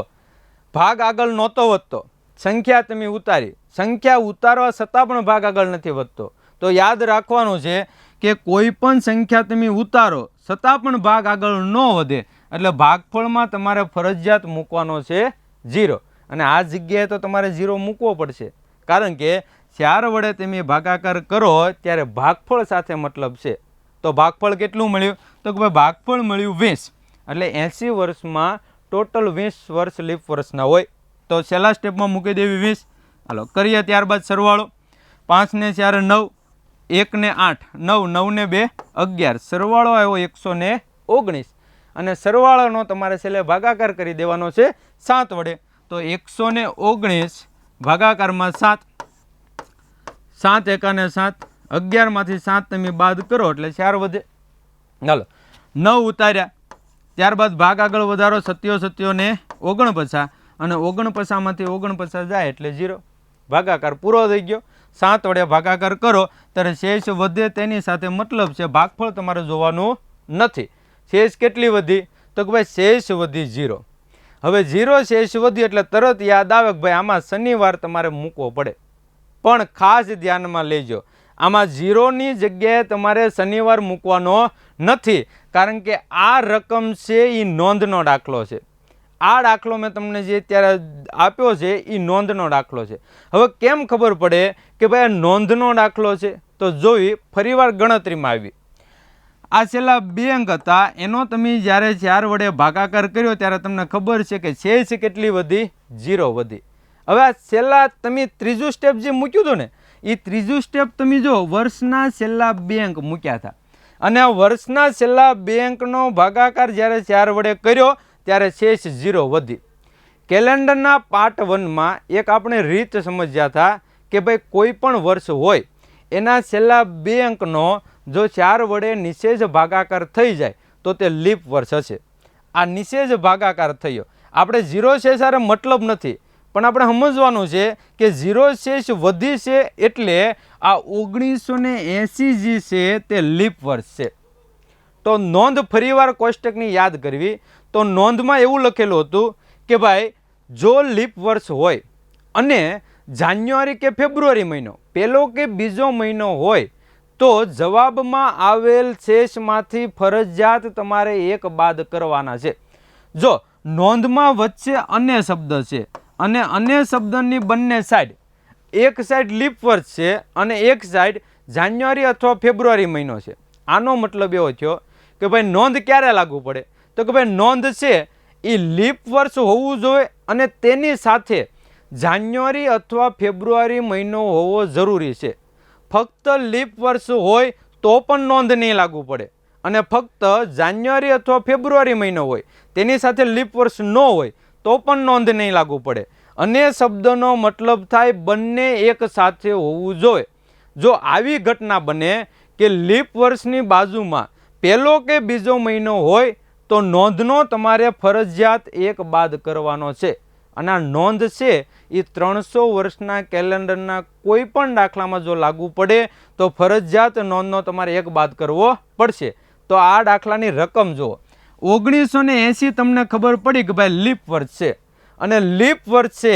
A: ભાગ આગળ નહોતો વધતો, સંખ્યા તમે ઉતારી, સંખ્યા ઉતારવા છતાં પણ ભાગ આગળ નથી વધતો, તો યાદ રાખવાનું છે કે કોઈ પણ સંખ્યા તમે ઉતારો છતાં પણ ભાગ આગળ ન વધે એટલે ભાગફળમાં તમારે ફરજિયાત મૂકવાનો છે 0. અને આ જગ્યાએ તો તમારે 0 મૂકવો પડશે, કારણ કે 4 વડે તમે ભાગાકાર કરો ત્યારે ભાગફળ સાથે મતલબ છે. તો ભાગફળ કેટલું મળ્યું? તો કે ભાઈ ભાગફળ મળ્યું 20. એટલે 80 વર્ષમાં ટોટલ 20 વર્ષ લીપ વર્ષના હોય. તો છેલ્લા સ્ટેપમાં મૂકી દેવી 20. હાલો કરીએ ત્યારબાદ સરવાળો. 5 ને 4 9, 1 ને 8 9, 9 ને 2 11, સરવાળો આવ્યો 119. અને સરવાળાનો તમારે છેલ્લે ભાગાકાર કરી દેવાનો છે 7 વડે. તો 119 ભાગાકારમાં 7, 7 એકાને 7, 11 માંથી 7 તમે બાદ કરો એટલે 4 વધે. ચાલો 9 ઉતાર્યા. ત્યારબાદ ભાગ આગળ વધારો 77 ને 49 અને 49 માંથી 49 જાય એટલે 0. ભાગાકાર પૂરો થઈ ગયો. 7 વડે ભાગાકાર કરો ત્યારે શેષ વધે, તેની સાથે મતલબ છે, ભાગફળ તમારે જોવાનું નથી. શેષ કેટલી વધી? તો કે ભાઈ શેષ વધી 0. હવે 0 શેષ વધી એટલે તરત યાદ આવે કે ભાઈ આમાં શનિવાર તમારે મૂકવો પડે. પણ ખાસ ધ્યાનમાં લેજો, આમાં 0ની જગ્યાએ તમારે શનિવાર મૂકવાનો નથી, કારણ કે આ રકમ છે એ નોંધનો દાખલો છે. આ દાખલો મેં તમને જે અત્યારે આપ્યો છે એ નોંધનો દાખલો છે. હવે કેમ ખબર પડે કે ભાઈ આ નોંધનો દાખલો છે? તો જોઈ ફરીવાર ગણતરીમાં આવી. આ છેલ્લા 2 અંક હતા, એનો તમે જ્યારે 4 વડે ભાગાકાર કર્યો ત્યારે તમને ખબર છે કે શેષ કેટલી વધી? 0 વધી. હવે આ છેલ્લા તમે ત્રીજું સ્ટેપ જે મૂક્યું હતું ને, એ ત્રીજું સ્ટેપ તમે જો વર્ષના છેલ્લા 2 અંક મૂક્યા હતા, અને આ વર્ષના છેલ્લા 2 અંકનો ભાગાકાર જ્યારે 4 વડે કર્યો ત્યારે શેષ 0 વધી. કેલેન્ડરના પાર્ટ 1માં એક આપણે રીત સમજ્યા હતા કે ભાઈ કોઈ પણ વર્ષ હોય એના છેલ્લા 2 અંકનો જો 4 વડે નિશેષ ભાગાકાર થઈ જાય તો તે લીપ વર્ષ હશે. આ નિશેષ ભાગાકાર થયો, આપણે 0 શેષ હારે મતલબ નથી, પણ આપણે સમજવાનું છે કે 0 શેષ વધી છે એટલે આ 1980 જે છે તે લીપ વર્ષ છે. તો નોંધ ફરીવાર કોષ્ટકની યાદ કરવી. તો નોંધમાં એવું લખેલું હતું કે ભાઈ જો લીપ વર્ષ હોય અને જાન્યુઆરી કે ફેબ્રુઆરી મહિનો પહેલો કે બીજો મહિનો હોય તો જવાબમાં આવેલ શેષમાંથી ફરજિયાત તમારે એક બાદ કરવાના છે. જો નોંધમાં વચ્ચે અન્ય શબ્દ છે અને અન્ય શબ્દની બંને સાઈડ, એક સાઈડ લીપ વર્ષ છે અને એક સાઈડ જાન્યુઆરી અથવા ફેબ્રુઆરી મહિનો છે, આનો મતલબ એવો થયો કે ભાઈ નોંધ ક્યારે લાગુ પડે? તો કે ભાઈ નોંધ છે એ લીપ વર્ષ હોવું જોઈએ અને તેની સાથે જાન્યુઆરી અથવા ફેબ્રુઆરી મહિનો હોવો જરૂરી છે. ફક્ત લીપ વર્ષ હોય તો પણ નોંધ નહીં લાગુ પડે, અને ફક્ત જાન્યુઆરી અથવા ફેબ્રુઆરી મહિનો હોય તેની સાથે લીપ વર્ષ ન હોય તો પણ નોંધ નહીં લાગુ પડે. અને શબ્દનો મતલબ થાય બંને એક સાથે હોવું જોઈએ. જો આવી ઘટના બને કે લીપ વર્ષની બાજુમાં પહેલો કે બીજો મહિનો હોય તો નોંધનો તમારે ફરજિયાત એક બાદ કરવાનો છે. અને આ નોંધ છે એ 300 વર્ષના કેલેન્ડરના કોઈ પણ દાખલામાં જો લાગુ પડે તો ફરજિયાત નોંધનો તમારે એક બાદ કરવો પડશે. તો આ દાખલાની રકમ જુઓ, 1980 તમને ખબર પડી કે ભાઈ લીપ વર્ષ છે, અને લીપ વર્ષ છે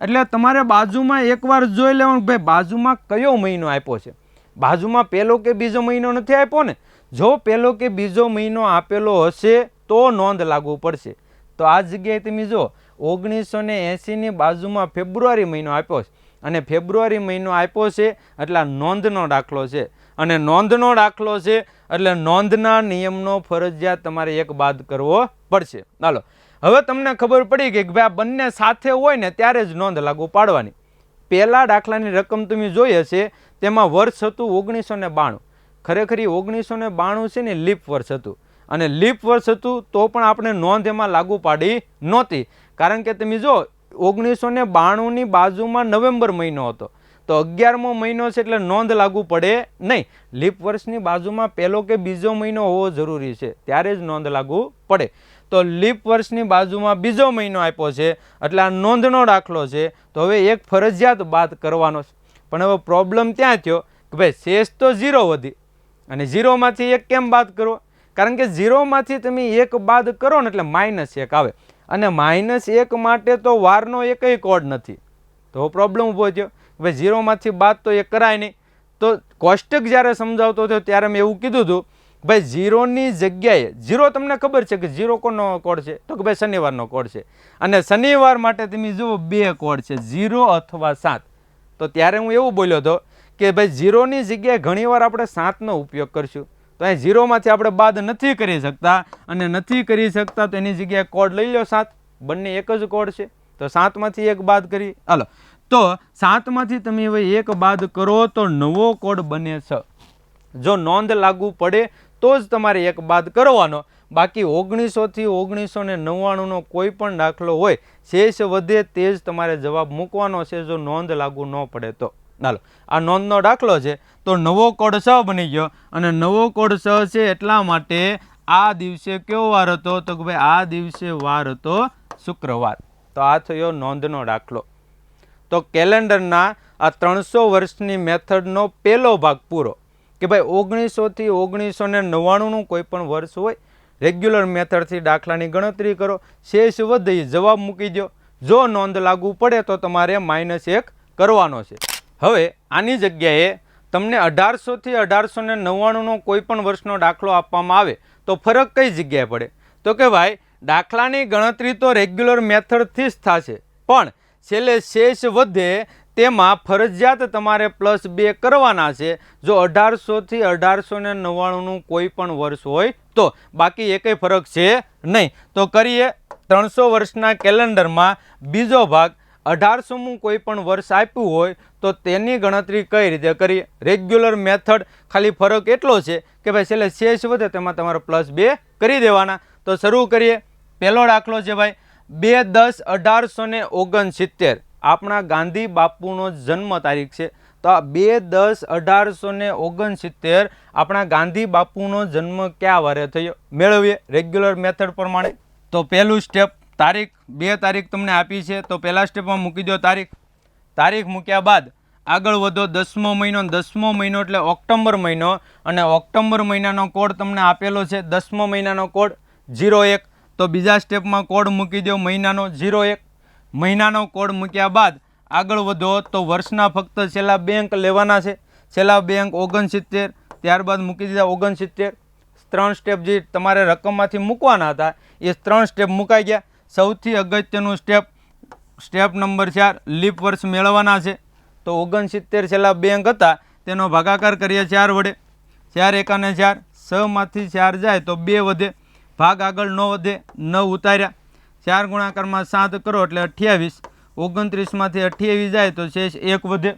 A: એટલે તમારે બાજુમાં એકવાર જોઈ લેવાનું ભાઈ બાજુમાં કયો મહિનો આપ્યો છે. બાજુમાં પહેલો કે બીજો મહિનો નથી આપ્યો ને? જો પહેલો કે બીજો મહિનો આપેલો હશે તો નોંધ લાગુ પડશે. તો આ જગ્યાએ તમે જો 1980ની બાજુમાં ફેબ્રુઆરી મહિનો આપ્યો છે, અને ફેબ્રુઆરી મહિનો આપ્યો છે એટલે આ નોંધનો દાખલો છે, અને નોંધનો દાખલો છે એટલે નોંધના નિયમનો ફરજિયાત તમારે એક બાદ કરવો પડશે. ચાલો, હવે તમને ખબર પડી કે ભાઈ આ બંને સાથે હોય ને ત્યારે જ નોંધ લાગુ પાડવાની. પહેલા દાખલાની રકમ તમે જોઈ હશે, તેમાં વર્ષ હતું 1992. ખરેખર 1992 છે ને લીપ વર્ષ હતું, અને લીપ વર્ષ હતું તો પણ આપણે નોંધ એમાં લાગુ પાડી નહોતી, કારણ કે તમે જો 1992ની બાજુમાં નવેમ્બર મહિનો હતો, તો 11મો મહિનો છે એટલે નોંધ લાગુ પડે નહીં. લીપ વર્ષની બાજુમાં પહેલો કે બીજો મહિનો હોવો જરૂરી છે, ત્યારે જ નોંધ લાગુ પડે. તો લીપ વર્ષની બાજુમાં બીજો મહિનો આપ્યો છે એટલે આ નોંધનો દાખલો છે, તો હવે એક ફરજિયાત બાદ કરવાનો છે. પણ હવે પ્રોબ્લેમ ત્યાં થયો કે ભાઈ શેષ તો 0 વધી, અને 0માંથી 1 કેમ બાદ કરો? કારણ કે 0માંથી તમે 1 બાદ કરો ને એટલે -1 આવે, અને -1 માટે તો વારનો એકય કોડ નથી. તો પ્રોબ્લેમ ઊભો થયો ભાઈ 0માંથી બાદ તો એ કરાય નહીં. તો કોષ્ટક જ્યારે સમજાવતો હતો ત્યારે મેં એવું કીધું હતું ભાઈ 0ની જગ્યાએ 0 તમને ખબર છે કે 0 કોનો કોડ છે? તો કે ભાઈ શનિવારનો કોડ છે, અને શનિવાર માટે તમે જુઓ 2 કોડ છે, 0 અથવા 7. તો ત્યારે હું એવું બોલ્યો હતો કે ભાઈ 0ની જગ્યાએ ઘણીવાર આપણે 7નો ઉપયોગ કરશું, તો અહીં 0માંથી આપણે બાદ નથી કરી શકતા, અને નથી કરી શકતા તો એની જગ્યાએ કોડ લઈ લો 7, બંને એક જ કોડ છે, તો 7માંથી 1 બાદ કરી. હાલો, તો 7માંથી તમે હવે 1 બાદ કરો તો નવો કોડ બને 6. જો નોંધ લાગુ પડે તો જ તમારે 1 બાદ કરવાનો, બાકી 1900 થી 1999નો કોઈ પણ દાખલો હોય શેષ વધે તે જ તમારે જવાબ મૂકવાનો છે, જો નોંધ લાગુ ન પડે તો. ચાલો, આ નોંધનો દાખલો છે, તો નવો કોડ 6 બની ગયો, અને નવો કોડ 6 છે એટલા માટે આ દિવસે કયો વાર હતો? તો કે ભાઈ આ દિવસે વાર હતો શુક્રવાર. તો આ થયો નોંધનો દાખલો. તો કેલેન્ડરના આ 300 વર્ષની મેથડનો પહેલો ભાગ પૂરો કે ભાઈ 1900 થી 1999નું કોઈ પણ વર્ષ હોય, રેગ્યુલર મેથડથી દાખલાની ગણતરી કરો, શેષ વધે જવાબ મૂકી દો. જો નોંધ લાગુ પડે તો તમારે -1 કરવાનો છે. હવે આની જગ્યાએ તમને 1800 થી 1899નો કોઈ પણ વર્ષનો દાખલો આપવામાં આવે તો ફરક કઈ જગ્યાએ પડે? તો કે ભાઈ દાખલાની ગણતરી તો રેગ્યુલર મેથડથી જ થશે, પણ છેલ્લે શેષ વધે તેમાં ફરજિયાત તમારે +2 કરવાના છે જો 1800 થી 1899નું કોઈ પણ વર્ષ હોય તો. બાકી એકેય ફરક છે નહીં. તો કરીએ 300 વર્ષના કેલેન્ડરમાં બીજો ભાગ. 1800મું કોઈ પણ વર્ષ આપ્યું હોય તો તેની ગણતરી કઈ રીતે કરીએ? રેગ્યુલર મેથડ, ખાલી ફરક એટલો છે કે ભાઈ છેલ્લે શેષ વધે તેમાં તમારે +2 કરી દેવાના. તો શરૂ કરીએ. પહેલો દાખલો છે ભાઈ 2/10/1869 આપણા ગાંધી બાપુનો જન્મ તારીખ છે. તો આ 2/10/1869 આપણા ગાંધી બાપુનો જન્મ કયા વારે થયો મેળવીએ રેગ્યુલર મેથડ પ્રમાણે. તો પહેલું સ્ટેપ, તારીખ, 2 તારીખ તમને આપી છે તો પહેલા સ્ટેપમાં મૂકી દો તારીખ. તારીખ મૂક્યા બાદ આગળ વધો. 10મો મહિનો, 10મો મહિનો એટલે ઓક્ટોબર મહિનો, અને ઓક્ટોબર મહિનાનો કોડ તમને આપેલો છે. 10મો મહિનાનો કોડ 01. તો બીજા સ્ટેપમાં કોડ મૂકી દો મહિનાનો 01. મહિનાનો કોડ મૂક્યા બાદ આગળ વધો તો વર્ષના ફક્ત છેલ્લા 2 અંક લેવાના છે. છેલ્લા 2 અંક 69, ત્યારબાદ મૂકી દીધા 69. 3 સ્ટેપ જે તમારે રકમમાંથી મૂકવાના હતા એ 3 સ્ટેપ મુકાઈ ગયા. સૌથી અગત્યનું સ્ટેપ, સ્ટેપ નંબર 4, લીપ વર્ષ મેળવવાના છે. તો 69 છેલ્લા 2 અંક હતા તેનો ભાગાકાર કરીએ 4 વડે. 4 એકાને 4, 6 માંથી 4 જાય તો 2 વધે, ભાગ આગળ ન વધે, 9 ઉતાર્યા. 4 ગુણાકારમાં 7 કરો એટલે 28. 29 માંથી 28 જાય તો શેષ 1 વધે.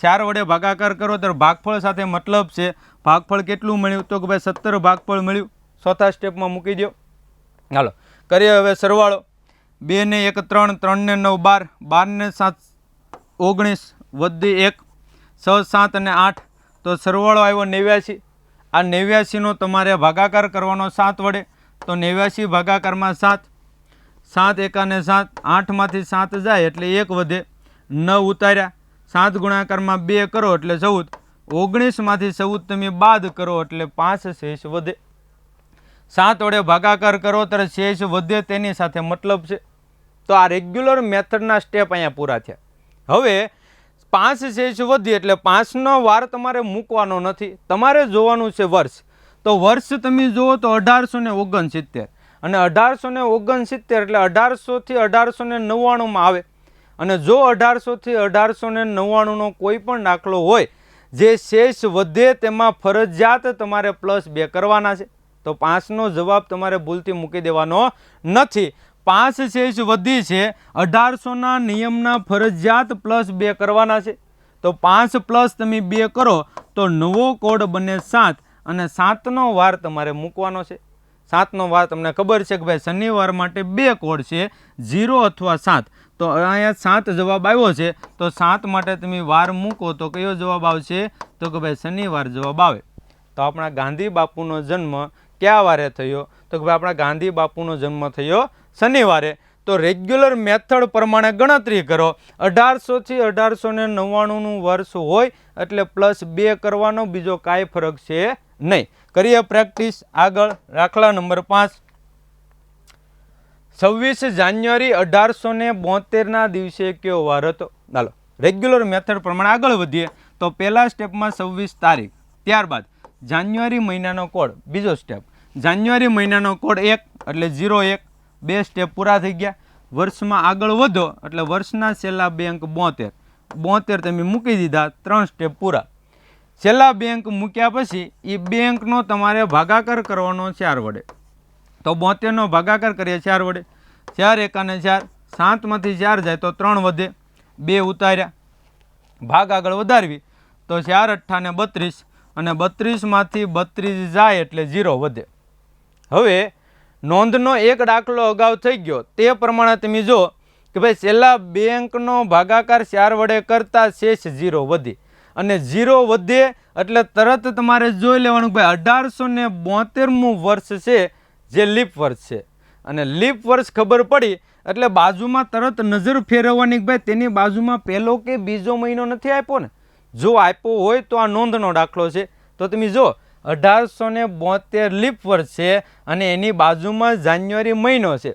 A: 4 વડે ભાગાકાર કરો તો ભાગફળ સાથે મતલબ છે. ભાગફળ કેટલું મળ્યું? તો કે ભાઈ 17 ભાગફળ મળ્યું. ચોથા સ્ટેપમાં મૂકી દો. હાલો કરીએ હવે સરવાળો. 2 ને 1 3, 3 ને 9 12, 12 ને 7 19, વધી 1, 6 7 અને 8. તો સરવાળો આવ્યો 89. આ 89નો તમારે ભાગાકાર કરવાનો 7 વડે. તો 89 ભાગાકારમાં 7, 7 એકાને 7, 8 માંથી 7 જાય એટલે 1 વધે, 9 ઉતાર્યા. 7 ગુણાકારમાં 2 કરો એટલે 14, 19 માંથી 14 તમે બાદ કરો એટલે 5 શેષ વધે. 7 વડે ભાગાકાર કરો ત્યારે શેષ વધે તેની સાથે મતલબ છે. તો આ રેગ્યુલર મેથડના સ્ટેપ અહીંયા પૂરા થયા. હવે 5 શેષ વધી એટલે 5નો વાર તમારે મૂકવાનો નથી, તમારે જોવાનું છે વર્ષ. તો વર્ષ તમે જુઓ તો 1869, અને 1869 એટલે 1800 થી 1899માં આવે. અને જો 1800 થી 1899નો કોઈ પણ દાખલો હોય જે શેષ વધે તેમાં ફરજિયાત તમારે +2 કરવાના છે. તો 5નો જવાબ તમારે ભૂલથી મૂકી દેવાનો નથી. 5 શેષ વધી છે, 1800ના નિયમના ફરજિયાત +2 કરવાના છે. તો 5 + તમે 2 કરો તો નવો કોડ બને 7, અને 7નો વાર તમારે મૂકવાનો છે. 7નો વાર તમને ખબર છે કે ભાઈ શનિવાર માટે 2 કોડ છે, 0 અથવા 7. તો અહીંયા 7 જવાબ આવ્યો છે. તો 7 માટે તમે વાર મૂકો તો કયો જવાબ આવશે? તો કે ભાઈ શનિવાર જવાબ આવે. તો આપણા ગાંધી બાપુનો જન્મ કયા વારે થયો? તો કે ભાઈ આપણા ગાંધી બાપુનો જન્મ થયો શનિવારે. તો રેગ્યુલર મેથડ પ્રમાણે ગણતરી કરો. 1800 થી 1899નું વર્ષ હોય એટલે +2 કરવાનો, બીજો કાંઈ ફરક છે નહીં. કરીએ પ્રેક્ટિસ આગળ. દાખલા નંબર 5. 26 જાન્યુઆરી 1872ના દિવસે કયો વાર હતો? ચાલો રેગ્યુલર મેથડ પ્રમાણે આગળ વધીએ. તો પહેલા સ્ટેપમાં 26 તારીખ, ત્યારબાદ જાન્યુઆરી મહિનાનો કોડ, બીજો સ્ટેપ જાન્યુઆરી મહિનાનો કોડ 1 એટલે 01. 2 સ્ટેપ પૂરા થઈ ગયા. વર્ષમાં આગળ વધો એટલે વર્ષના છેલ્લા 2 અંક 72, 72 તમે મૂકી દીધા. 3 સ્ટેપ પૂરા. છેલ્લા 2 અંક મૂક્યા પછી એ 2 અંકનો તમારે ભાગાકાર કરવાનો 4 વડે. તો 72નો ભાગાકાર કરીએ 4 વડે. 4 એકાને 4, 7 માંથી 4 જાય તો 3 વધે, 2 ઉતાર્યા. ભાગ આગળ વધારવી તો 4 અઠ્ઠાને 32, અને 32 માંથી 32 જાય એટલે 0 વધે. હવે નોંધનો એક દાખલો અગાઉ થઈ ગયો તે પ્રમાણે તમે જો કે ભાઈ છેલ્લા 2 અંકનો ભાગાકાર 4 વડે કરતા શેષ 0 વધી, અને 0 વધે એટલે તરત તમારે જોઈ લેવાનું કે ભાઈ 1872મું વર્ષ છે જે લીપ વર્ષ છે, અને લીપ વર્ષ ખબર પડી એટલે બાજુમાં તરત નજર ફેરવવાની કે ભાઈ તેની બાજુમાં પહેલો કે બીજો મહિનો નથી આપ્યો ને. જો આપ્યો હોય તો આ નોંધનો દાખલો છે. તો તમે જો 1872 લીપ વર્ષ છે અને એની બાજુમાં જાન્યુઆરી મહિનો છે.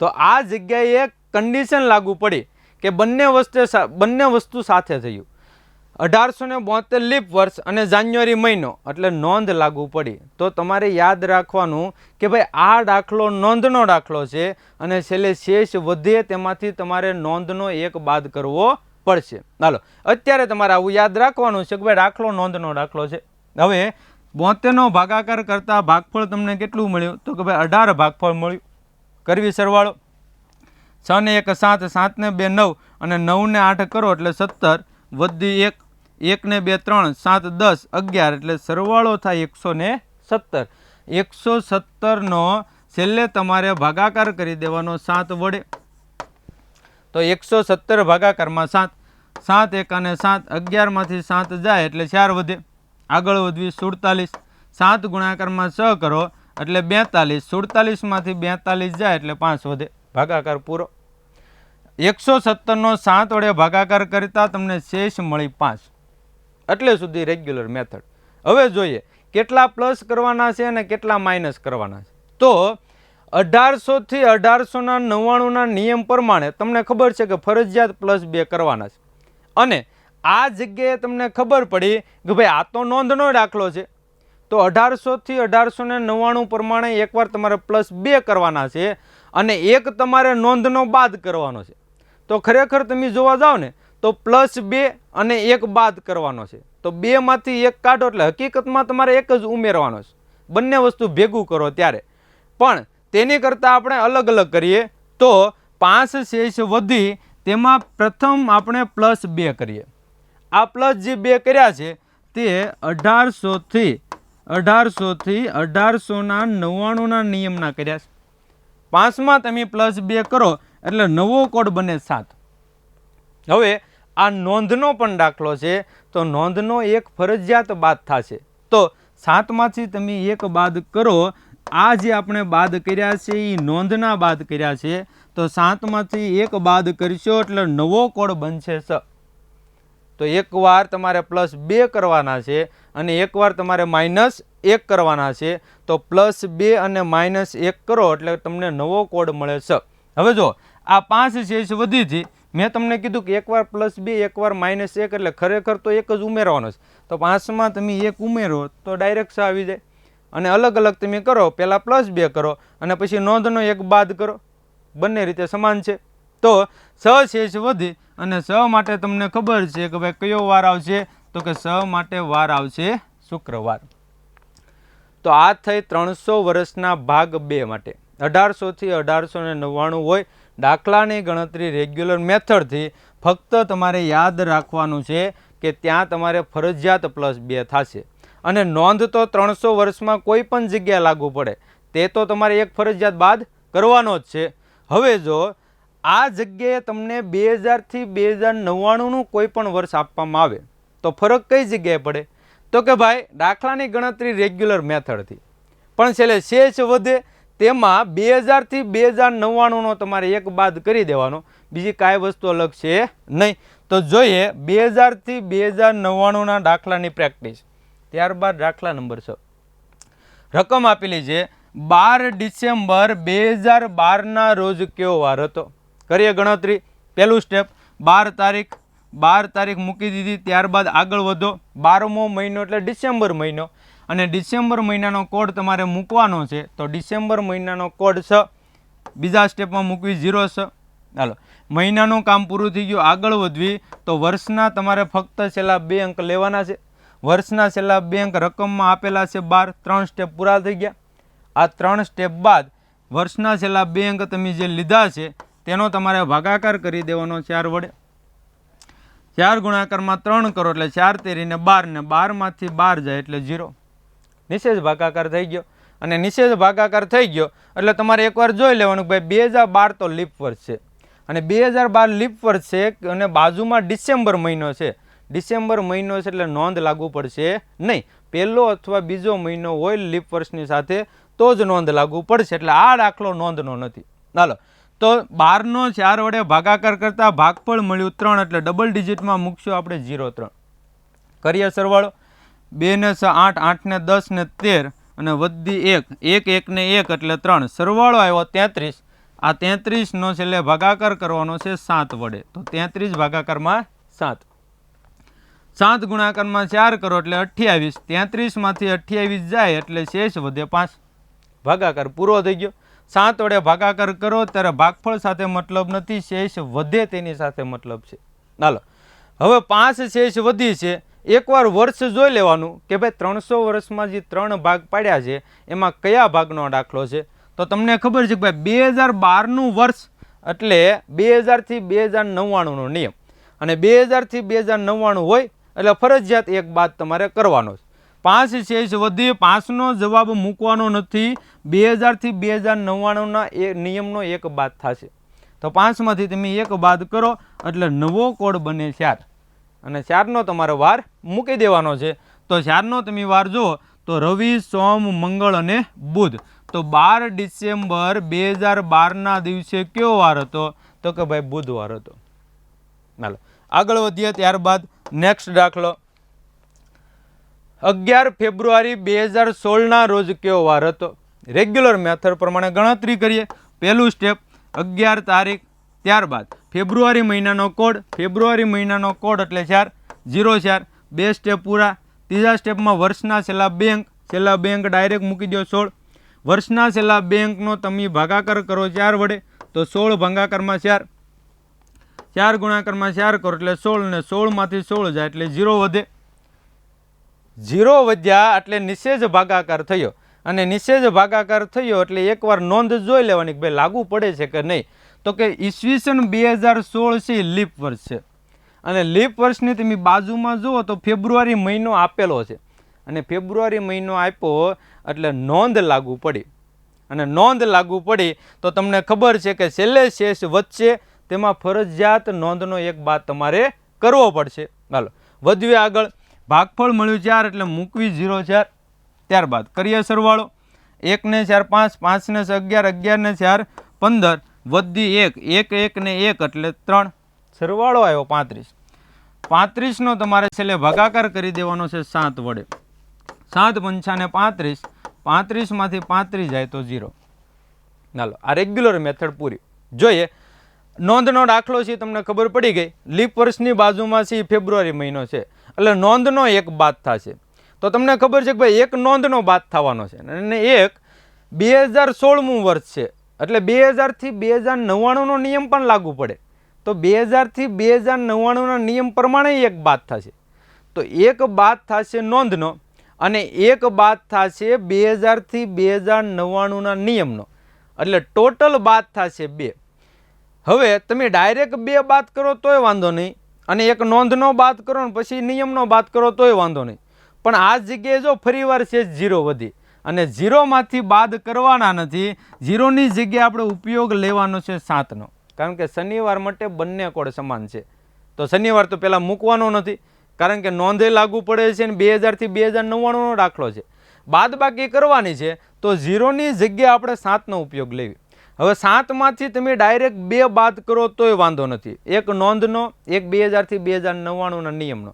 A: તો આ જગ્યાએ એક કન્ડિશન લાગુ પડી કે બંને વસ્તુ સાથે થયું. 1872 લીપ વર્ષ અને જાન્યુઆરી મહિનો એટલે નોંધ લાગુ પડી. તો તમારે યાદ રાખવાનું કે ભાઈ આ દાખલો નોંધનો દાખલો છે અને છેલ્લે શેષ વધે તેમાંથી તમારે નોંધનો એક બાદ કરવો પડશે. ચાલો અત્યારે તમારે આવું યાદ રાખવાનું છે કે ભાઈ દાખલો નોંધનો દાખલો છે. હવે 72નો ભાગાકાર કરતા ભાગફળ તમને કેટલું મળ્યું? તો કે ભાઈ 18 ભાગફળ મળ્યું. કરવી સરવાળો. 6 ને 1 7, 7 ને 2 9 અને 9 ને 8 કરો એટલે 17 વધી 1, 1 ને 2 3, 7 10 11 એટલે સરવાળો થાય 117. 117નો છેલ્લે તમારે ભાગાકાર કરી દેવાનો 7 વડે. તો 117 ભાગાકારમાં 7, 7 1 અને 7, 11 માંથી 7 જાય એટલે 4 વધે. આગળ વધવી 47, 7 ગુણાકારમાં 6 કરો એટલે 42, 47 માંથી 42 જાય એટલે 5 વધે. ભાગાકાર પૂરો. 117નો 7 વડે ભાગાકાર કરતા તમને શેષ મળી 5. એટલે સુધી રેગ્યુલર મેથડ. હવે જોઈએ કેટલા પ્લસ કરવાના છે અને કેટલા માઇનસ કરવાના છે. તો 1800 થી 1899ના નિયમ પ્રમાણે તમને ખબર છે કે ફરજિયાત +2 કરવાના છે. અને આ જગ્યાએ તમને ખબર પડી કે ભાઈ આ તો નોંધનો દાખલો છે. તો 1800 થી 1899 પ્રમાણે એકવાર તમારે +2 કરવાના છે અને એક તમારે નોંધનો બાદ કરવાનો છે. તો ખરેખર તમે જોવા જાઓ ને તો +2 અને 1 બાદ કરવાનો છે. તો 2 માંથી 1 કાઢો એટલે હકીકતમાં તમારે એક જ ઉમેરવાનો છે. બંને વસ્તુ ભેગું કરો ત્યારે. પણ તેની કરતાં આપણે અલગ અલગ કરીએ. તો 5 શેષ વધી તેમાં પ્રથમ આપણે +2 કરીએ. આ પ્લસ જે 2 કર્યા છે તે 1800 થી 1899ના નિયમના કર્યા છે. 5માં તમે +2 કરો એટલે નવો કોડ બને 7. હવે આ નોંધનો પણ દાખલો છે. તો નોંધનો એક ફરજિયાત બાદ થશે. તો 7માંથી તમે 1 બાદ કરો. આ જે આપણે બાદ કર્યા છે એ નોંધના બાદ કર્યા છે. તો 7માંથી 1 બાદ કરશો એટલે નવો કોડ બનશે 6. તો એકવાર તમારે +2 કરવાના છે અને એકવાર તમારે -1 કરવાના છે. તો +2 અને -1 કરો એટલે તમને નવો કોડ મળે 6. હવે જો આ 5 શેષ વધી હતી. મેં તમને કીધું કે એકવાર +2 એકવાર -1 એટલે ખરેખર તો એક જ ઉમેરવાનો છે. તો 5માં તમે 1 ઉમેરો તો ડાયરેક્ટ 6 આવી જાય. અને અલગ અલગ તમે કરો. પહેલાં +2 કરો અને પછી નોંધનો 1 બાદ કરો. બંને રીતે સમાન છે. તો 6 શેષ વધી અને 6 માટે તમને ખબર છે કે ભાઈ કયો વાર આવશે? તો કે 6 માટે વાર આવશે શુક્રવાર. તો આ થઈ 300 વર્ષના ભાગ 2 માટે. 1800 થી 1899 હોય. દાખલાની ગણતરી રેગ્યુલર મેથડથી ફક્ત તમારે યાદ રાખવાનું છે કે ત્યાં તમારે ફરજિયાત +2 થશે. અને નોંધ તો 300 વર્ષમાં કોઈ પણ જગ્યાએ લાગુ પડે. તે તો તમારે એક ફરજિયાત બાદ કરવાનો જ છે. હવે જો આ જગ્યાએ તમને 2000 થી 2099નું કોઈ પણ વર્ષ આપવામાં આવે તો ફરક કઈ જગ્યાએ પડે? તો કે ભાઈ દાખલાની ગણતરી રેગ્યુલર મેથડથી. પણ છેલ્લે શેષ વધે તેમાં 2000 થી 2099નો તમારે 1 બાદ કરી દેવાનો. બીજી કાંઈ વસ્તુ અલગ છે નહીં. તો જોઈએ 2000 થી 2099ના દાખલાની પ્રેક્ટિસ. ત્યારબાદ દાખલા નંબર 6. રકમ આપેલી છે 12 ડિસેમ્બર 2012ના રોજ કેવો વાર હતો? કરીએ ગણતરી. પહેલું સ્ટેપ 12 તારીખ મૂકી દીધી. ત્યારબાદ આગળ વધો. 12મો મહિનો એટલે ડિસેમ્બર મહિનો અને ડિસેમ્બર મહિનાનો કોડ તમારે મૂકવાનો છે. તો ડિસેમ્બર મહિનાનો કોડ 6. બીજા સ્ટેપમાં મૂકવી 06. ચાલો મહિનાનું કામ પૂરું થઈ ગયું. આગળ વધવી તો વર્ષના તમારે ફક્ત છેલ્લા 2 અંક લેવાના છે. વર્ષના છેલ્લા 2 અંક રકમમાં આપેલા છે 12. 3 સ્ટેપ પૂરા થઈ ગયા. આ 3 સ્ટેપ બાદ વર્ષના છેલ્લા 2 અંક તમે જે લીધા છે તેનો તમારે ભાગાકાર કરી દેવાનો 4 વડે. 4 ગુણાકારમાં 3 કરો એટલે 4 તેરીને 12 ને 12માંથી 12 જાય એટલે 0. નિશેષ ભાગાકાર થઈ ગયો. અને નિશેષ ભાગાકાર થઈ ગયો એટલે તમારે એકવાર જોઈ લેવાનું કે ભાઈ 2012 તો લીપ વર્ષ છે અને 2012 લીપ વર્ષ છે અને બાજુમાં ડિસેમ્બર મહિનો છે. ડિસેમ્બર મહિનો છે એટલે નોંધ લાગુ પડશે નહીં. પહેલો અથવા બીજો મહિનો હોય લીપ વર્ષની સાથે તો જ નોંધ લાગુ પડશે, એટલે આ દાખલો નોંધનો નથી. ચાલો, તો 12નો 4 વડે ભાગાકાર કરતા ભાગફળ મળ્યું 3, એટલે ડબલ ડિજિટમાં મૂકશું આપણે 0,3. કરીએ સરવાળો. 2 ને 6 8, 8 ને 10 ને 13 અને વધી 1, 1 1 ને 1 એટલે 3. સરવાળો આવ્યો 33. આ 33નો છેલ્લે ભાગાકાર કરવાનો છે 7 વડે, તો 33 ભાગાકારમાં 7. 7 ગુણાકારમાં 4 કરો એટલે 28. 33માંથી 28 જાય એટલે શેષ વધે 5. ભાગાકાર પૂરો થઈ ગયો. 7 વડે ભાગાકાર કરો ત્યારે ભાગફળ સાથે મતલબ નથી, શેષ વધે તેની સાથે મતલબ છે. ચાલો, હવે 5 શેષ વધી છે. એકવાર વર્ષ જોઈ લેવાનું કે ભાઈ 300 વર્ષમાં જે 3 ભાગ પાડ્યા છે એમાં કયા ભાગનો દાખલો છે. તો તમને ખબર છે કે ભાઈ 2012નું વર્ષ એટલે 2000 થી 2099નો નિયમ, અને 2000 થી 2099 હોય એટલે ફરજિયાત એક બાદ તમારે કરવાનો છે. 5 શેષ વધી, 5નો જવાબ મૂકવાનો નથી. 2000 થી 2099ના એ નિયમનો એક બાદ થશે, તો 5માંથી તમે એક બાદ કરો એટલે નવો કોડ બને 4, અને 4નો તમારે વાર મૂકી દેવાનો છે. તો 4નો તમે વાર જુઓ તો રવિ, સોમ, મંગળ અને બુધ. તો 12 ડિસેમ્બર 2012ના દિવસે કયો વાર હતો? તો કે ભાઈ બુધવાર હતો. ચાલો આગળ વધીએ. ત્યારબાદ નેક્સ્ટ દાખલો. 11 ફેબ્રુઆરી 2016ના રોજ કયો વાર હતો? રેગ્યુલર મેથડ પ્રમાણે ગણતરી કરીએ. પહેલું સ્ટેપ 11 તારીખ, ત્યારબાદ ફેબ્રુઆરી મહિનાનો કોડ. ફેબ્રુઆરી મહિનાનો કોડ એટલે 4, 04. 2 સ્ટેપ પૂરા. ત્રીજા સ્ટેપમાં વર્ષના છેલ્લા બેંક. છેલ્લા બેંક ડાયરેક્ટ મૂકી દો 16. વર્ષના છેલ્લા બેંકનો તમે ભાગાકાર કરો 4 વડે, તો 16 ભાગાકારમાં 4. 4 ગુણાકારમાં 4 કરો એટલે 16, ને 16માંથી 16 જાય એટલે 0 વધે. 0 વધ્યા એટલે નિશેષ ભાગાકાર થયો, અને નિશેષ ભાગાકાર થયો એટલે એકવાર નોંધ જોઈ લેવાની કે ભાઈ લાગુ પડે છે કે નહીં. તો કે ઈસવીસન 2016 છે લીપ વર્ષ છે, અને લીપ વર્ષની તમે બાજુમાં જુઓ તો ફેબ્રુઆરી મહિનો આપેલો છે, અને ફેબ્રુઆરી મહિનો આપ્યો એટલે નોંધ લાગુ પડી. અને નોંધ લાગુ પડી તો તમને ખબર છે કે છેલ્લે શેષ વધશે, તેમાં ફરજિયાત નોંધનો એક બાદ તમારે કરવો પડશે. ચાલો વધીએ આગળ. ભાગફળ મળ્યું 4 એટલે મૂકવી 0,4. ત્યારબાદ કરીએ સરવાળો. 1 ને 4 5, 5 ને 6 11, 11 ને 4 15, વધી 1, 1 1 ને 1 એટલે 3. સરવાળો આવ્યો 35. 35નો તમારે છેલ્લે ભાગાકાર કરી દેવાનો છે 7 વડે. 7 પંચાને 35, 35માંથી 35 જાય તો 0. ચાલો આ રેગ્યુલર મેથડ પૂરી. જોઈએ નોંધનો દાખલો છે, તમને ખબર પડી ગઈ. લીપ વર્ષની બાજુમાં છે ફેબ્રુઆરી મહિનો છે એટલે નોંધનો એક બાદ થશે. તો તમને ખબર છે કે ભાઈ એક નોંધનો બાદ થવાનો છે, અને એક 2016મું વર્ષ છે એટલે 2000 થી 2099નો નિયમ પણ લાગુ પડે. તો 2000 થી 2099ના નિયમ પ્રમાણે એક બાદ થશે. તો એક બાદ થશે નોંધનો, અને એક બાદ થશે 2000 થી 2099ના નિયમનો, એટલે ટોટલ બાદ થશે 2. હવે તમે ડાયરેક્ટ 2 બાદ કરો તોય વાંધો નહીં, અને એક નોંધનો બાદ કરો ને પછી નિયમનો બાદ કરો તોય વાંધો નહીં. પણ આ જગ્યાએ જો ફરીવાર છે 0 વધી, અને 0માંથી બાદ કરવાના નથી. 0ની જગ્યાએ આપણે ઉપયોગ લેવાનો છે 7નો, કારણ કે શનિવાર માટે બંને કોડ સમાન છે. તો શનિવાર તો પહેલાં મૂકવાનો નથી, કારણ કે નોંધે લાગુ પડે છે, ને 2000 થી 2099નો દાખલો છે. બાદ બાકી કરવાની છે, તો 0ની જગ્યાએ આપણે 7નો ઉપયોગ લેવી. હવે 7માંથી તમે ડાયરેક્ટ 2 બાદ કરો તોય વાંધો નથી. એક નોંધનો, એક 2000 થી 2099ના નિયમનો.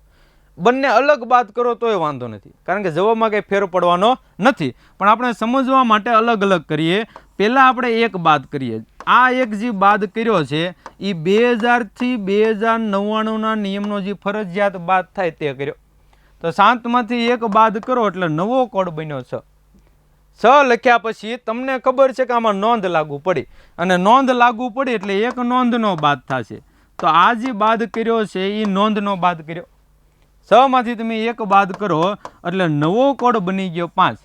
A: બંને અલગ બાદ કરો તોય વાંધો નથી, કારણ કે જવાબમાં કંઈ ફેર પડવાનો નથી. પણ આપણે સમજવા માટે અલગ અલગ કરીએ. પહેલાં આપણે એક બાદ કરીએ. આ એક જે બાદ કર્યો છે એ 2000 થી 2099ના નિયમનો જે ફરજિયાત બાદ થાય તે કર્યો. તો 7માંથી એક બાદ કરો એટલે નવો કોડ બન્યો 6. 6 લખ્યા પછી તમને ખબર છે કે આમાં નોંધ લાગુ પડી, અને નોંધ લાગુ પડી એટલે એક નોંધનો બાદ થશે. તો આ જે બાદ કર્યો છે એ નોંધનો બાદ કર્યો. 6માંથી તમે એક બાદ કરો એટલે નવો કોડ બની ગયો 5,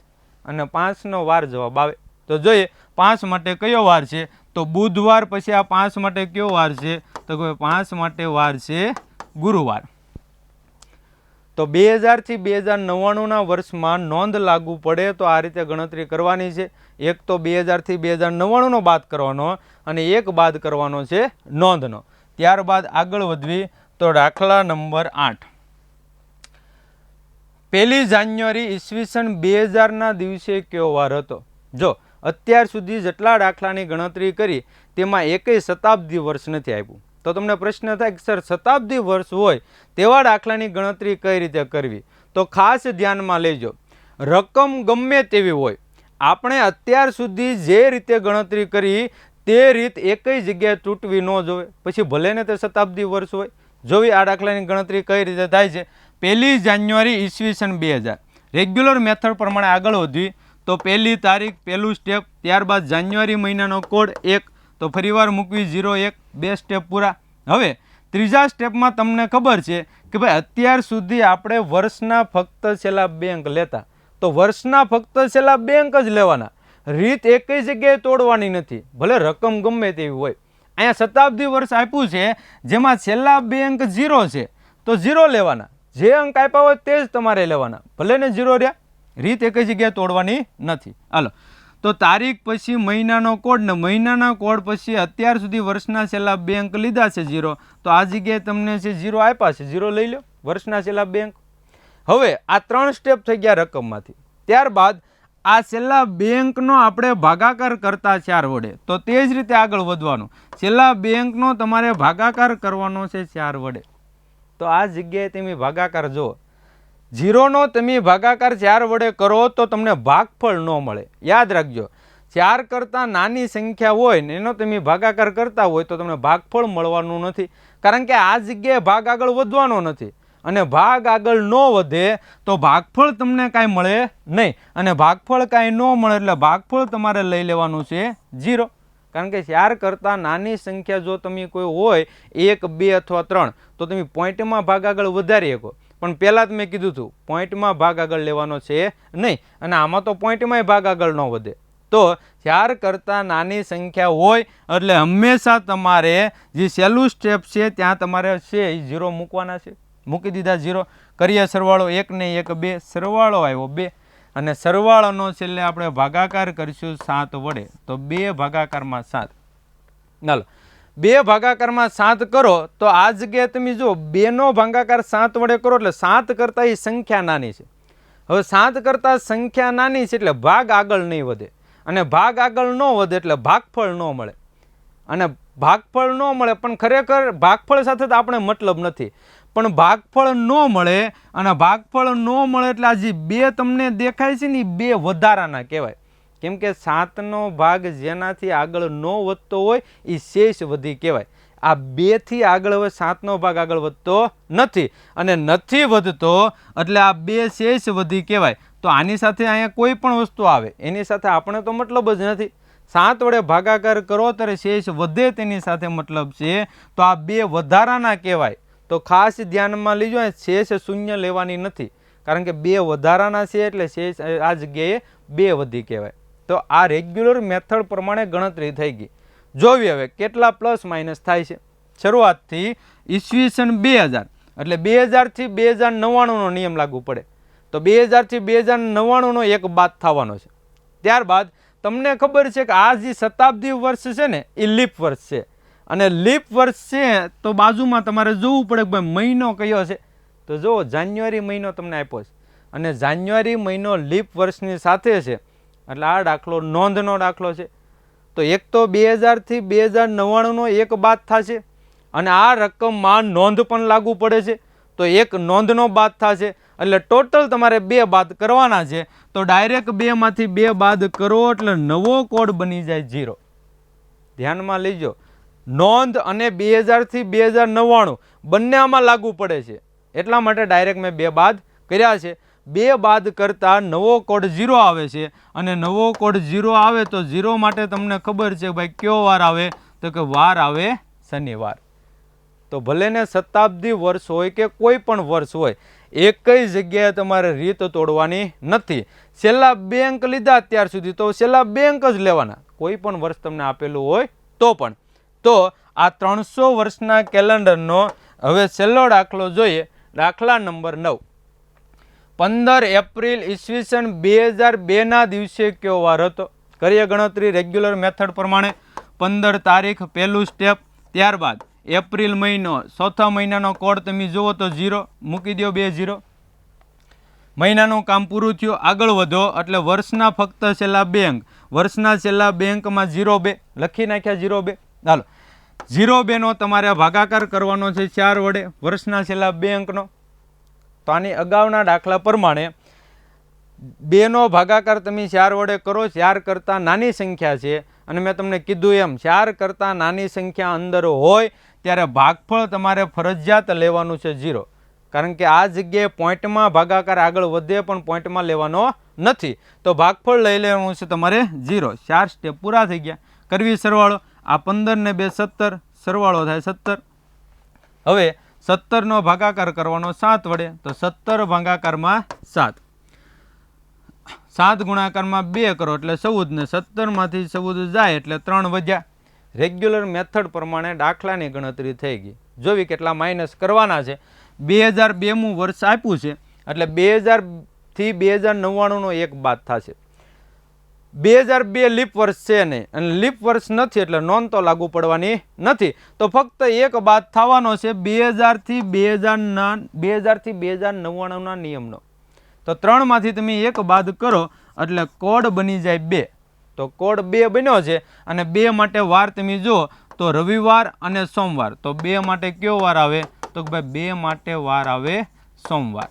A: અને 5નો વાર જવાબ આવે. તો જોઈએ 5 માટે કયો વાર છે? તો બુધવાર. પછી આ 5 માટે કયો વાર છે? તો કે 5 માટે વાર છે ગુરુવાર. તો 2000 થી 2099ના વર્ષમાં નોંધ લાગુ પડે તો આ રીતે ગણતરી કરવાની છે. એક તો 2000 થી 2099નો બાદ કરવાનો, અને એક બાદ કરવાનો છે નોંધનો. ત્યારબાદ આગળ વધવી તો દાખલા નંબર 8. 1 જાન્યુઆરી ઈસવીસન 2000ના દિવસે કયો વાર હતો? જો અત્યાર સુધી જેટલા દાખલાની ગણતરી કરી તેમાં એકેય શતાબ્દી વર્ષ નથી આપ્યું. તો તમને પ્રશ્ન થાય કે સર શતાબ્દી વર્ષ હોય તેવા દાખલાની ગણતરી કઈ રીતે કરવી? તો ખાસ ધ્યાનમાં લેજો, રકમ ગમે તેવી હોય, આપણે અત્યાર સુધી જે રીતે ગણતરી કરી તે રીત એકઈ જગ્યાએ તૂટવી ન જોવે. પછી ભલે ને તે શતાબ્દી વર્ષ હોય. જોવી આ દાખલાની ગણતરી કઈ રીતે થાય છે. 1 જાન્યુઆરી ઈસવીસન 2000 રેગ્યુલર મેથડ પ્રમાણે આગળ વધવી તો 1 તારીખ પહેલું સ્ટેપ, ત્યારબાદ જાન્યુઆરી મહિનાનો કોડ 1, તો ફરીવાર મૂકવી 01, 2 સ્ટેપ પૂરા. હવે ત્રીજા સ્ટેપમાં તમને ખબર છે કે ભાઈ અત્યાર સુધી આપણે વર્ષના ફક્ત છેલ્લા 2 અંક લેતા, તો વર્ષના ફક્ત છેલ્લા 2 અંક જ લેવાના, રીત એકઈ જગ્યાએ તોડવાની નથી, ભલે રકમ ગમે તેવી હોય. અહીંયા શતાબ્દી વર્ષ આપ્યું છે જેમાં છેલ્લા 2 અંક 0 છે તો 0 લેવાના, જે અંક આપ્યા હોય તે જ તમારે લેવાના, ભલે ને 0 રહ્યા, રીત એકઈ જગ્યાએ તોડવાની નથી. હાલો, તો તારીખ પછી મહિનાનો કોડ ને મહિનાના કોડ પછી અત્યાર સુધી વર્ષના છેલ્લા 2 અંક લીધા છે 0, તો આ જગ્યાએ તમને છે 0 આપ્યા છે, 0 લઈ લો વર્ષના છેલ્લા 2 અંક. હવે આ 3 સ્ટેપ થઈ ગયા રકમમાંથી. ત્યારબાદ આ છેલ્લા 2 અંકનો આપણે ભાગાકાર કરતા 4 વડે, તો તે જ રીતે આગળ વધવાનું. છેલ્લા 2 અંકનો તમારે ભાગાકાર કરવાનો છે 4 વડે. તો આ જગ્યાએ તમે ભાગાકાર જુઓ, 0નો તમે ભાગાકાર 4 વડે કરો તો તમને ભાગફળ ન મળે. યાદ રાખજો, 4 કરતાં નાની સંખ્યા હોય ને એનો તમે ભાગાકાર કરતા હોય તો તમને ભાગફળ મળવાનું નથી, કારણ કે આ જગ્યાએ ભાગ આગળ વધવાનો નથી, અને ભાગ આગળ ન વધે તો ભાગફળ તમને કાંઈ મળે નહીં, અને ભાગફળ કાંઈ ન મળે એટલે ભાગફળ તમારે લઈ લેવાનું છે 0, કારણ કે 4 કરતાં નાની સંખ્યા જો તમે કોઈ હોય 1, 2 અથવા 3 તો તમે પોઈન્ટમાં ભાગ આગળ વધારી શકો, પણ પહેલાં જ મેં કીધું હતું પોઈન્ટમાં ભાગ આગળ લેવાનો છે નહીં, અને આમાં તો પોઈન્ટમાંય ભાગ આગળ ન વધે. તો 4 કરતાં નાની સંખ્યા હોય એટલે હંમેશા તમારે જે સહેલું સ્ટેપ છે ત્યાં તમારે છે એ 0 મૂકવાના છે. મૂકી દીધા 0, કરીએ સરવાળો 1 ને 1 2, સરવાળો આવ્યો 2, અને સરવાળાનો છેલ્લે આપણે ભાગાકાર કરીશું 7 વડે, તો 2 ભાગાકારમાં 7. ચાલો 2 ભાગાકારમાં 7 કરો તો આ જગ્યાએ તમે જો 2 નો ભાગાકાર 7 વડે કરો એટલે 7 કરતાં એ સંખ્યા નાની છે. હવે 7 કરતાં સંખ્યા નાની છે એટલે ભાગ આગળ નહીં વધે, અને ભાગ આગળ ન વધે એટલે ભાગફળ ન મળે, અને ભાગફળ ન મળે પણ ખરેખર ભાગફળ સાથે તો આપણે મતલબ નથી, પણ ભાગફળ ન મળે, અને ભાગફળ ન મળે એટલે આ જે 2 તમને દેખાય છે ને એ 2 વધારાના કહેવાય, કેમ કે 7નો ભાગ જેનાથી આગળ ન વધતો હોય એ શેષ વધી કહેવાય. આ 2 થી આગળ હવે 7નો ભાગ આગળ વધતો નથી, અને નથી વધતો એટલે આ 2 શેષ વધી કહેવાય. તો આની સાથે અહીંયા કોઈ પણ વસ્તુ આવે એની સાથે આપણે તો મતલબ જ નથી. 7 વડે ભાગાકાર કરો ત્યારે શેષ વધે તેની સાથે મતલબ છે, તો આ 2 વધારાના કહેવાય. તો ખાસ ધ્યાનમાં લીજો, શેષ શૂન્ય લેવાની નથી, કારણ કે 2 વધારાના છે એટલે શેષ આ જગ્યાએ 2 વધી કહેવાય. તો આ રેગ્યુલર મેથડ પ્રમાણે ગણતરી થઈ ગઈ. જોવી હવે કેટલા પ્લસ માઇનસ થાય છે. શરૂઆતથી ઈસવીસન 2000 એટલે 2000 થી 2099નો નિયમ લાગુ પડે, તો 2000 થી 2099નો એક બાદ થવાનો છે. ત્યારબાદ તમને ખબર છે કે આ જે શતાબ્દી વર્ષ છે ને એ લીપ વર્ષ છે, અને લીપ વર્ષ છે તો બાજુમાં તમારે જોવું પડે કે ભાઈ મહિનો કયો છે, તો જો જાન્યુઆરી મહિનો તમને આપ્યો છે, અને જાન્યુઆરી મહિનો લીપ વર્ષની સાથે છે, એટલે આ દાખલો નોંધનો દાખલો છે. તો એક તો 2000 થી 2099નો એક બાદ થશે, અને આ રકમમાં નોંધ પણ લાગુ પડે છે, તો એક નોંધનો બાદ થશે, એટલે ટોટલ તમારે 2 બાદ કરવાના છે. તો ડાયરેક્ટ 2 માંથી 2 બાદ કરો એટલે નવો કોડ બની જાય 0. ધ્યાનમાં લેજો, નોંધ અને 2000 થી 2099 બંને આમાં લાગુ પડે છે, એટલા માટે ડાયરેક્ટ મેં 2 બાદ કર્યા છે. 2 બાદ કરતા નવો કોડ 0 આવે છે, અને નવો કોડ 0 આવે તો 0 માટે તમને ખબર છે ભાઈ કયો વાર આવે, તો કે વાર આવે શનિવાર. તો ભલે ને શતાબ્દી વર્ષ હોય કે કોઈ પણ વર્ષ હોય, એકઈ જગ્યાએ તમારે રીત તોડવાની નથી. છેલ્લા 2 અંક લીધા અત્યાર સુધી તો છેલ્લા 2 અંક જ લેવાના, કોઈ પણ વર્ષ તમને આપેલું હોય તો પણ. તો આ 300 વર્ષના કેલેન્ડરનો હવે છેલ્લો દાખલો જોઈએ. દાખલા નંબર 9. 15 એપ્રિલ ઈસવીસન 2002ના દિવસે કયો વાર હતો? કરીએ ગણતરી રેગ્યુલર મેથડ પ્રમાણે. 15 તારીખ પહેલું સ્ટેપ, ત્યારબાદ એપ્રિલ મહિનો, ચોથા મહિનાનો કોડ તમે જુઓ તો 0 મૂકી દો, 2 0. મહિનાનું કામ પૂરું થયું, આગળ વધો એટલે વર્ષના ફક્ત છેલ્લા 2 અંક, વર્ષના છેલ્લા બે અંકમાં 0-2 લખી નાખ્યા 0-2. ચાલો 0-2 નો તમારે ભાગાકાર કરવાનો છે 4 વડે વર્ષના છેલ્લા બે અંકનો. તો આની અગાઉના દાખલા પ્રમાણે 2 નો ભાગાકાર તમે 4 વડે કરો. 4 કરતાં નાની સંખ્યા છે અને મેં તમને કીધું એમ 4 કરતાં નાની સંખ્યા અંદર હોય ત્યારે ભાગફળ તમારે ફરજિયાત લેવાનું છે 0. કારણ કે આ જગ્યાએ પોઈન્ટમાં ભાગાકાર આગળ વધે પણ પોઈન્ટમાં લેવાનો નથી. તો ભાગફળ લઈ લેવાનું છે તમારે 0. 4 સ્ટેપ પૂરા થઈ ગયા. કરવી સરવાળો. આ 15 ને 2 17, સરવાળો થાય 17. હવે 17 નો ભાગાકાર કરવાનો 7 વડે. તો 17 ભાગાકારમાં 7. 7 ગુણાકારમાં 2 કરો એટલે 14 ને 17 માંથી 14 જાય એટલે 3 વધ્યા. રેગ્યુલર મેથડ પ્રમાણે દાખલાની ગણતરી થઈ ગઈ. જોવી કેટલા માઇનસ કરવાના છે. 2002મું વર્ષ આપ્યું છે એટલે 2000 થી 2099 નો એક બાદ થશે. 2002 લીપ વર્ષ છે નહીં અને લીપ વર્ષ નથી એટલે નોંધ તો લાગુ પડવાની નથી. તો ફક્ત એક બાદ થવાનો છે 2000 થી 2099 ના નિયમનો. તો 3 માંથી તમે એક બાદ કરો એટલે કોડ બની જાય 2. તો કોડ 2 બન્યો છે અને 2 માટે વાર તમે જુઓ તો રવિવાર અને સોમવાર. તો 2 માટે કયો વાર આવે? તો ભાઈ 2 માટે વાર આવે સોમવાર.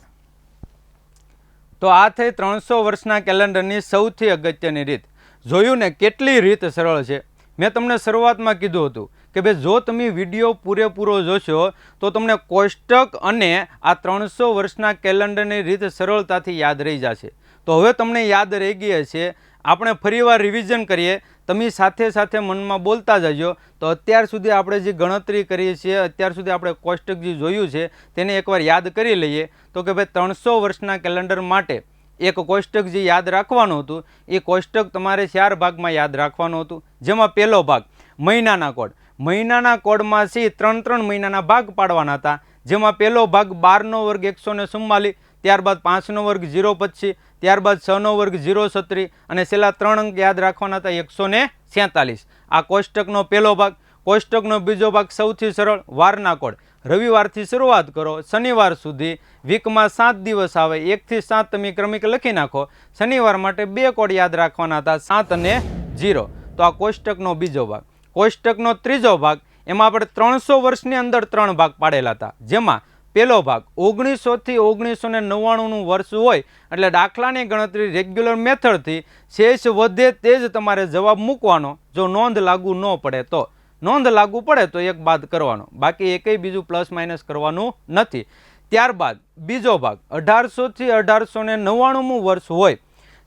A: તો આ થઈ 300 વર્ષના કેલેન્ડરની સૌથી અગત્યની રીત. જોયું ને કેટલી રીત સરળ છે. મેં તમને શરૂઆતમાં કીધું હતું કે ભાઈ જો તમે વિડીયો પૂરેપૂરો જોશો તો તમને કોષ્ટક અને આ 300 વર્ષના કેલેન્ડરની રીત સરળતાથી યાદ રહી જશે. તો હવે તમને યાદ રહી ગઈ હશે. આપણે ફરીવાર રિવિઝન કરીએ. તમે સાથે સાથે મનમાં બોલતા જજો. તો અત્યાર સુધી આપણે જે ગણતરી કરીએ છીએ, અત્યાર સુધી આપણે કોષ્ટક જે જોયું છે તેને એકવાર યાદ કરી લઈએ. તો કે ભાઈ 300 વર્ષના કેલેન્ડર માટે એક કોષ્ટક જે યાદ રાખવાનું હતું એ કોષ્ટક તમારે 4 ભાગમાં યાદ રાખવાનું હતું. જેમાં પહેલો ભાગ મહિનાના કોડ. મહિનાના કોડમાં 3 મહિનાના ભાગ પાડવાના હતા. જેમાં પહેલો ભાગ 12 નો વર્ગ 144, ત્યારબાદ 5 નો વર્ગ 025, ત્યારબાદ 6 નો વર્ગ 037 અને છેલ્લા 3 અંક યાદ રાખવાના હતા 147. આ કોષ્ટકનો પહેલો ભાગ. કોષ્ટકનો બીજો ભાગ સૌથી સરળ, વારના કોડ. રવિવારથી શરૂઆત કરો, શનિવાર સુધી. વીકમાં 7 દિવસ આવે, 1 થી 7 તમે ક્રમિક લખી નાખો. શનિવાર માટે 2 કોડ યાદ રાખવાના હતા, 7 અને 0. તો આ કોષ્ટકનો બીજો ભાગ. કોષ્ટકનો ત્રીજો ભાગ, એમાં આપણે 300 વર્ષની અંદર 3 ભાગ પાડેલા હતા. જેમાં પહેલો ભાગ 1900 થી 1999 નું વર્ષ હોય એટલે દાખલાની ગણતરી રેગ્યુલર મેથડથી શેષ વધે તે જ તમારે જવાબ મૂકવાનો. જો નોંધ લાગુ ન પડે તો. નોંધ લાગુ પડે તો એક બાદ કરવાનો, બાકી એકય બીજું પ્લસ માઇનસ કરવાનું નથી. ત્યારબાદ બીજો ભાગ 1800 થી 1899મું વર્ષ હોય,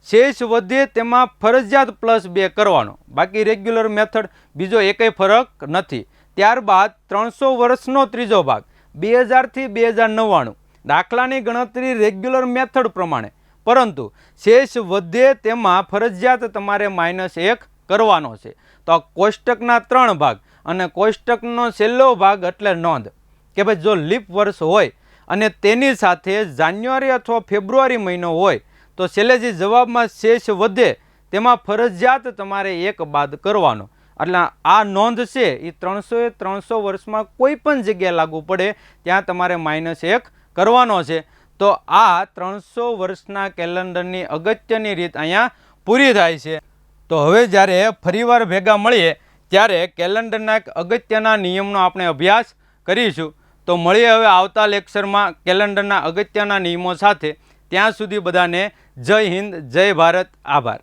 A: શેષ વધે તેમાં ફરજિયાત +2 કરવાનો, બાકી રેગ્યુલર મેથડ, બીજો એકય ફરક નથી. ત્યારબાદ 300 વર્ષનો ત્રીજો ભાગ 2000 થી 2099. દાખલાની ગણતરી રેગ્યુલર મેથડ પ્રમાણે, પરંતુ શેષ વધે તેમાં ફરજિયાત તમારે -1 કરવાનો છે. તો આ કોષ્ટકના 3 ભાગ અને કોષ્ટકનો છેલ્લો ભાગ એટલે નોંધ કે ભાઈ જો લીપ વર્ષ હોય અને તેની સાથે જાન્યુઆરી અથવા ફેબ્રુઆરી મહિનો હોય તો છેલ્લે જે જવાબમાં શેષ વધે તેમાં ફરજિયાત તમારે 1 બાદ કરવાનો. એટલે આ નોંધ છે એ 300 વર્ષમાં કોઈ પણ જગ્યાએ લાગુ પડે ત્યાં તમારે -1 કરવાનો છે. તો આ 300 વર્ષના કેલેન્ડરની અગત્યની રીત અહીંયા પૂરી થાય છે. તો હવે જ્યારે ફરીવાર ભેગા મળીએ ત્યારે કેલેન્ડરના એક અગત્યના નિયમનો આપણે અભ્યાસ કરીશું. તો મળીએ હવે આવતા લેક્ચરમાં કેલેન્ડરના અગત્યના નિયમો સાથે. ત્યાં સુધી બધાને જય હિન્દ, જય ભારત, આભાર.